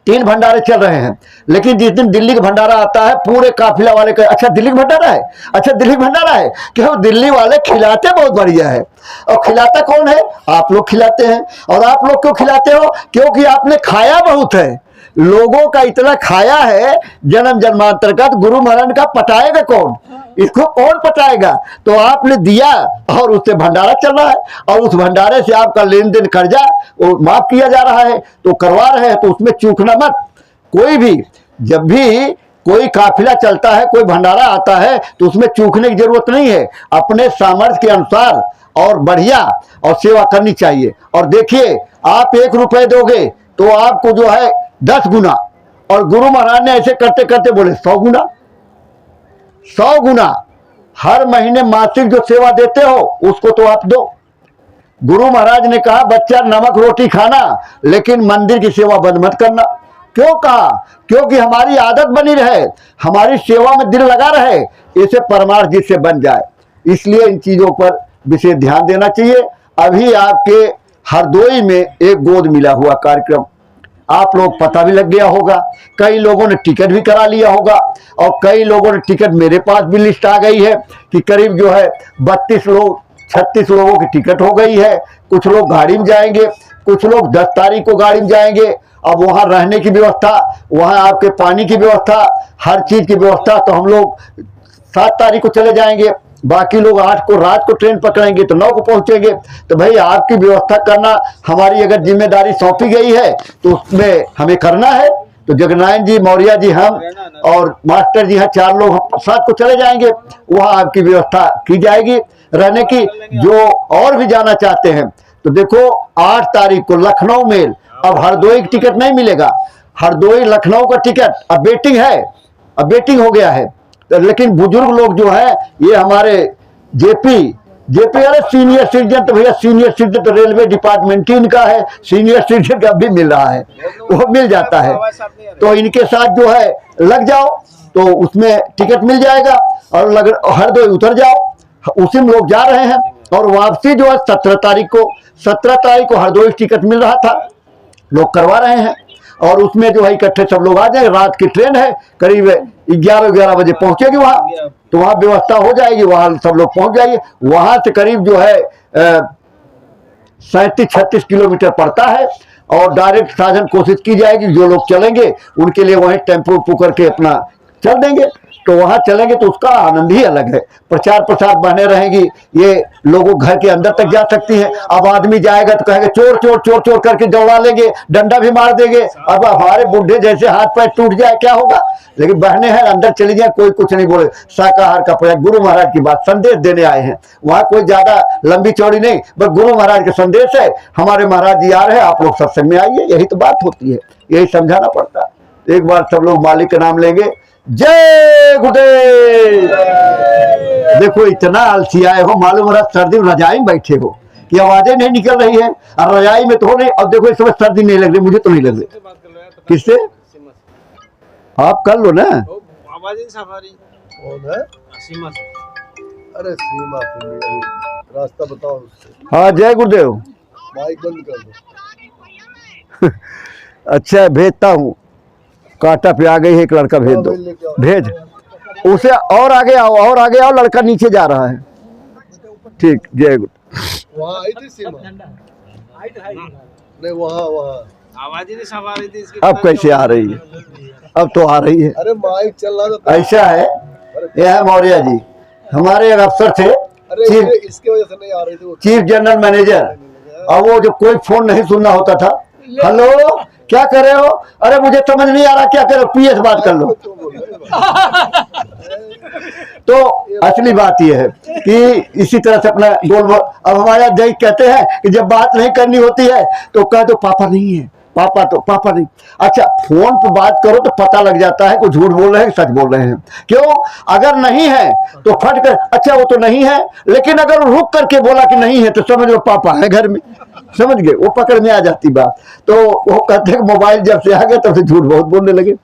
3 भंडारे चल रहे हैं, लेकिन जिस दिन दिल्ली का भंडारा आता है पूरे काफिला वाले का, अच्छा दिल्ली का भंडारा है, अच्छा दिल्ली का भंडारा है कि वो दिल्ली वाले खिलाते बहुत बढ़िया है। और खिलाता कौन है, आप लोग खिलाते हैं। और आप लोग क्यों खिलाते हो, क्योंकि आपने खाया बहुत है, लोगों का इतना खाया है जन्म जन्मांतर का, तो गुरु महाराज का पटाएगा कौन, इसको कौन पटाएगा। तो आपने दिया और उससे भंडारा चल रहा है, और उस भंडारे से आपका लेन देन कर्जा वो माफ किया जा रहा है, तो करवा रहे हैं, तो उसमें चूकना मत। कोई भी जब भी कोई काफिला चलता है, कोई भंडारा आता है, तो उसमें चूकने की जरूरत नहीं है, अपने सामर्थ्य के अनुसार और बढ़िया और सेवा करनी चाहिए। और देखिए आप 1 रुपए दोगे तो आपको जो है 10 गुना, और गुरु महाराज ने ऐसे करते करते बोले 100 गुना, 100 गुना। हर महीने मासिक जो सेवा देते हो उसको तो आप दो। गुरु महाराज ने कहा बच्चा नमक रोटी खाना, लेकिन मंदिर की सेवा बंद मत करना। क्यों कहा, क्योंकि हमारी आदत बनी रहे, हमारी सेवा में दिल लगा रहे, इसे परमार्थ जिससे बन जाए। इसलिए इन चीजों पर विशेष ध्यान देना चाहिए। अभी आपके हरदोई में एक गोद मिला हुआ कार्यक्रम, आप लोग पता भी लग गया होगा, कई लोगों ने टिकट भी करा लिया होगा, और कई लोगों ने टिकट, मेरे पास भी लिस्ट आ गई है कि करीब जो है 32 लोग 36 लोगों की टिकट हो गई है। कुछ लोग गाड़ी में जाएंगे, कुछ लोग 10 तारीख को गाड़ी में जाएंगे। अब वहाँ रहने की व्यवस्था, वहाँ आपके पानी की व्यवस्था, हर चीज की व्यवस्था, तो हम लोग 7 तारीख को चले जाएंगे, बाकी लोग 8 को रात को ट्रेन पकड़ेंगे तो 9 को पहुंचेंगे। तो भाई आपकी व्यवस्था करना हमारी अगर जिम्मेदारी सौंपी गई है तो उसमें हमें करना है। तो जगनारायण जी, मौर्य जी, हम और मास्टर जी हैं, 4 लोग हम 7 को चले जाएंगे, वहाँ आपकी व्यवस्था की जाएगी रहने की। जो और भी जाना चाहते हैं तो देखो 8 तारीख को लखनऊ मेल, अब हरदोई की टिकट नहीं मिलेगा, हरदोई लखनऊ का टिकट अब वेटिंग है, अब वेटिंग हो गया है। लेकिन बुजुर्ग लोग जो है, ये हमारे जेपी अरे सीनियर सिटीजन, तो भैया सीनियर सिटीजन तो रेलवे डिपार्टमेंट ही इनका है, सीनियर सिटीजन का भी मिल रहा है, वो मिल जाता है। तो इनके साथ जो है लग जाओ तो उसमें टिकट मिल जाएगा, और हरदोई उतर जाओ, उसी में लोग जा रहे हैं। और वापसी जो है 17 तारीख को हरदोई टिकट मिल रहा था, लोग करवा रहे हैं, और उसमें जो है इकट्ठे सब लोग आ जाए। रात की ट्रेन है, करीब 11 बजे पहुंचेगी वहां, तो वहां व्यवस्था हो जाएगी, वहां सब लोग पहुंच जाएंगे। वहां से करीब जो है 37-36 किलोमीटर पड़ता है, और डायरेक्ट साधन कोशिश की जाएगी, जो लोग चलेंगे उनके लिए वहीं टेम्पो करके अपना चल देंगे। तो वहां चलेंगे तो उसका आनंद ही अलग है। प्रचार प्रसार बने रहेगी, ये लोगों घर के अंदर तक जा सकती है। अब आदमी जाएगा तो कहेंगे चोर चोर चोर चोर करके दौड़ा लेंगे, डंडा भी मार देंगे। अब हमारे बुढ़े जैसे हाथ पैर टूट जाए क्या होगा। लेकिन बहने हैं अंदर चली जाए, कोई कुछ नहीं बोले। शाकाहार का प्रयास, गुरु महाराज की बात संदेश देने आए हैं। वहां कोई ज्यादा लंबी चौड़ी नहीं, बस गुरु महाराज का संदेश है। हमारे महाराज जी आ रहे हैं, आप लोग सत्संग में आइए, यही तो बात होती है, यही समझाना पड़ता है। एक बार सब लोग मालिक का नाम लेंगे। जय गुरुदेव। देखो इतना आलसी आए हो, मालूम हो रहा सर्दी में रजाई में बैठे हो कि आवाजें नहीं निकल रही है, और रजाई में तो हो नहीं। अब देखो इस समय सर्दी नहीं लग रही, मुझे तो नहीं लग रही। किससे? आप कर लो ना। अरे सीमा रास्ता बताओ उससे। हाँ जय गुरुदेव। माइक बंद कर दो। अच्छा भेजता हूँ, कांटा पे आ गई है, एक लड़का भेज दो, भेज उसे। और आगे आओ, और आगे आओ, लड़का नीचे जा रहा है। ठीक, जय गुरु। वहाँ आई थी सीमा? नहीं वहाँ आवाज ही नहीं सब आ रही थी इसकी। अब कैसे आ रही है? अब तो आ रही है। अरे माइक चल रहा था। ऐसा है, यह है मौर्य जी, हमारे एक अफसर थे, अरे इसके वजह से नहीं आ रही थी वो। Chief general manager. और वो जो कोई फोन नहीं सुनना होता था, हेलो क्या कर रहे हो, अरे मुझे समझ नहीं आ रहा क्या करो, पीएस बात कर लो। तो असली बात यह है कि इसी तरह से अपना गोल। अब हमारे जय कहते हैं कि जब बात नहीं करनी होती है तो कह दो पापा नहीं है, पापा तो पापा नहीं। अच्छा फोन पे बात करो तो पता लग जाता है कि झूठ बोल रहे हैं सच बोल रहे हैं। क्यों? अगर नहीं है तो फट कर अच्छा वो तो नहीं है, लेकिन अगर रुक करके बोला कि नहीं है तो समझ लो पापा है घर में, समझ गए, वो पकड़ में आ जाती बात। तो वो कहते हैं मोबाइल जब से आ गया तब से झूठ बहुत बोलने लगे।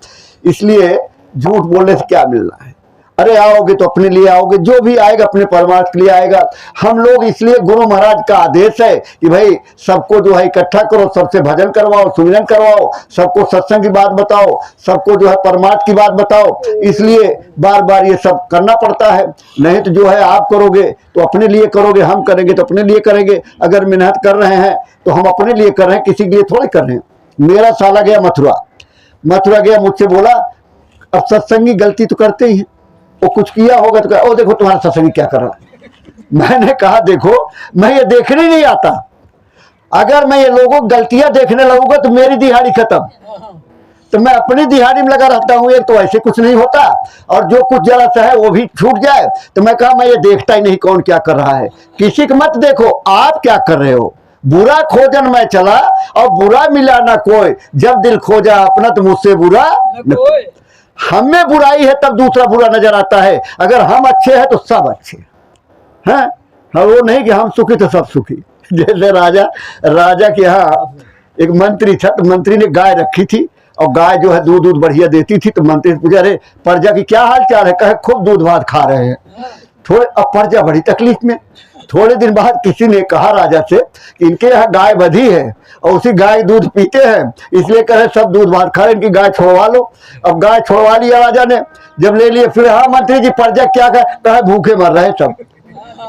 इसलिए झूठ बोलने से क्या मिलना है? अरे आओगे तो अपने लिए आओगे, जो भी आएगा अपने परमार्थ के लिए आएगा। हम लोग इसलिए गुरु महाराज का आदेश है कि भाई सबको जो है इकट्ठा करो, सबसे भजन करवाओ, सुमिरन करवाओ, सबको सत्संग की बात बताओ, सबको जो है परमार्थ की बात बताओ। इसलिए बार बार ये सब करना पड़ता है। नहीं तो जो है आप करोगे तो अपने लिए करोगे, हम करेंगे तो अपने लिए करेंगे। अगर मेहनत कर रहे हैं तो हम अपने लिए कर रहे हैं, किसी के लिए थोड़े कर रहे हैं। मेरा साला गया मथुरा गया, मुझसे बोला अब सत्संगी गलती तो करते ही हैं, वो कुछ किया होगा तो कहा ओ देखो तुम्हारा सत्संगी क्या कर रहा है। मैंने कहा देखो मैं ये देखने नहीं आता, अगर मैं ये लोगों की गलतियां देखने लगूंगा तो मेरी दिहाड़ी खत्म। तो मैं अपनी दिहाड़ी में लगा रहता हूँ। एक तो ऐसे कुछ नहीं होता, और जो कुछ जरा सा है वो भी छूट जाए तो मैं कहा मैं ये देखता ही नहीं कौन क्या कर रहा है। किसी को मत देखो, आप क्या कर रहे हो। बुरा खोजन मैं चला और बुरा मिला ना कोई, जब दिल खोजा अपना तो मुझसे बुरा न कोई। हम में बुराई है तब दूसरा बुरा नजर आता है, अगर हम अच्छे हैं तो सब अच्छे हैं। और वो नहीं कि हम सुखी तो सब सुखी। जैसे राजा के यहाँ एक मंत्री था, तो मंत्री ने गाय रखी थी, और गाय जो है दूध बढ़िया देती थी। तो मंत्री से पूछा अरे प्रजा की क्या हाल चाल है, कहे खूब दूध भात खा रहे हैं। थोड़े अब प्रजा बड़ी तकलीफ में। थोड़े दिन बाद किसी ने कहा राजा से कि इनके यहाँ गाय बधी है और उसी गाय दूध पीते हैं, इसलिए कहे सब दूध भात खा रहे, इनकी गाय छोड़वा लो। अब गाय छोड़वा लिया राजा ने, जब ले लिए फिर हाँ मंत्री जी प्रजा क्या कहे भूखे मर रहे सब।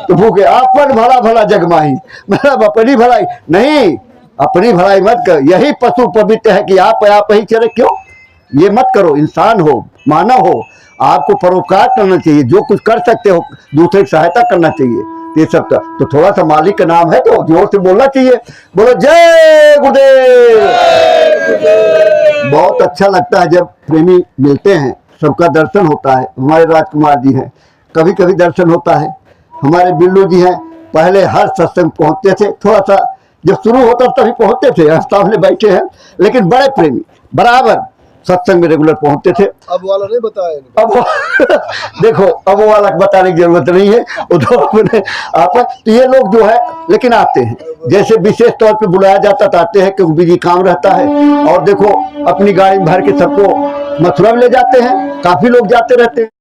तो भूखे अपन भला जगमाही, मतलब अपनी भलाई नहीं, अपनी भलाई मत कर। यही पशु पवित्र है कि आप ही चले। क्यों? ये मत करो। इंसान हो, मानव हो, आपको परोपकार करना चाहिए, जो कुछ कर सकते हो दूसरे की सहायता करना चाहिए। ये सब तो थोड़ा सा मालिक का नाम है तो जोर से बोलना चाहिए। बोलो जय गुरुदेव। बहुत अच्छा लगता है जब प्रेमी मिलते हैं, सबका दर्शन होता है। हमारे राजकुमार जी हैं, कभी कभी दर्शन होता है। हमारे बिल्लू जी हैं, पहले हर सत्संग पहुंचते थे, थोड़ा सा जब शुरू होता तभी पहुंचते थे, सामने बैठे हैं, लेकिन बड़े प्रेमी, बराबर सत्संग में रेगुलर पहुंचते थे। अब वाला नहीं बताया अब देखो अब वो वाला बताने की जरूरत नहीं है, वो तो अपने आप। तो ये लोग जो है लेकिन आते हैं, जैसे विशेष तौर पे बुलाया जाता तो आते हैं क्योंकि बिजी काम रहता है। और देखो अपनी गाड़ी में भर के सबको मथुरा में ले जाते हैं, काफी लोग जाते रहते हैं।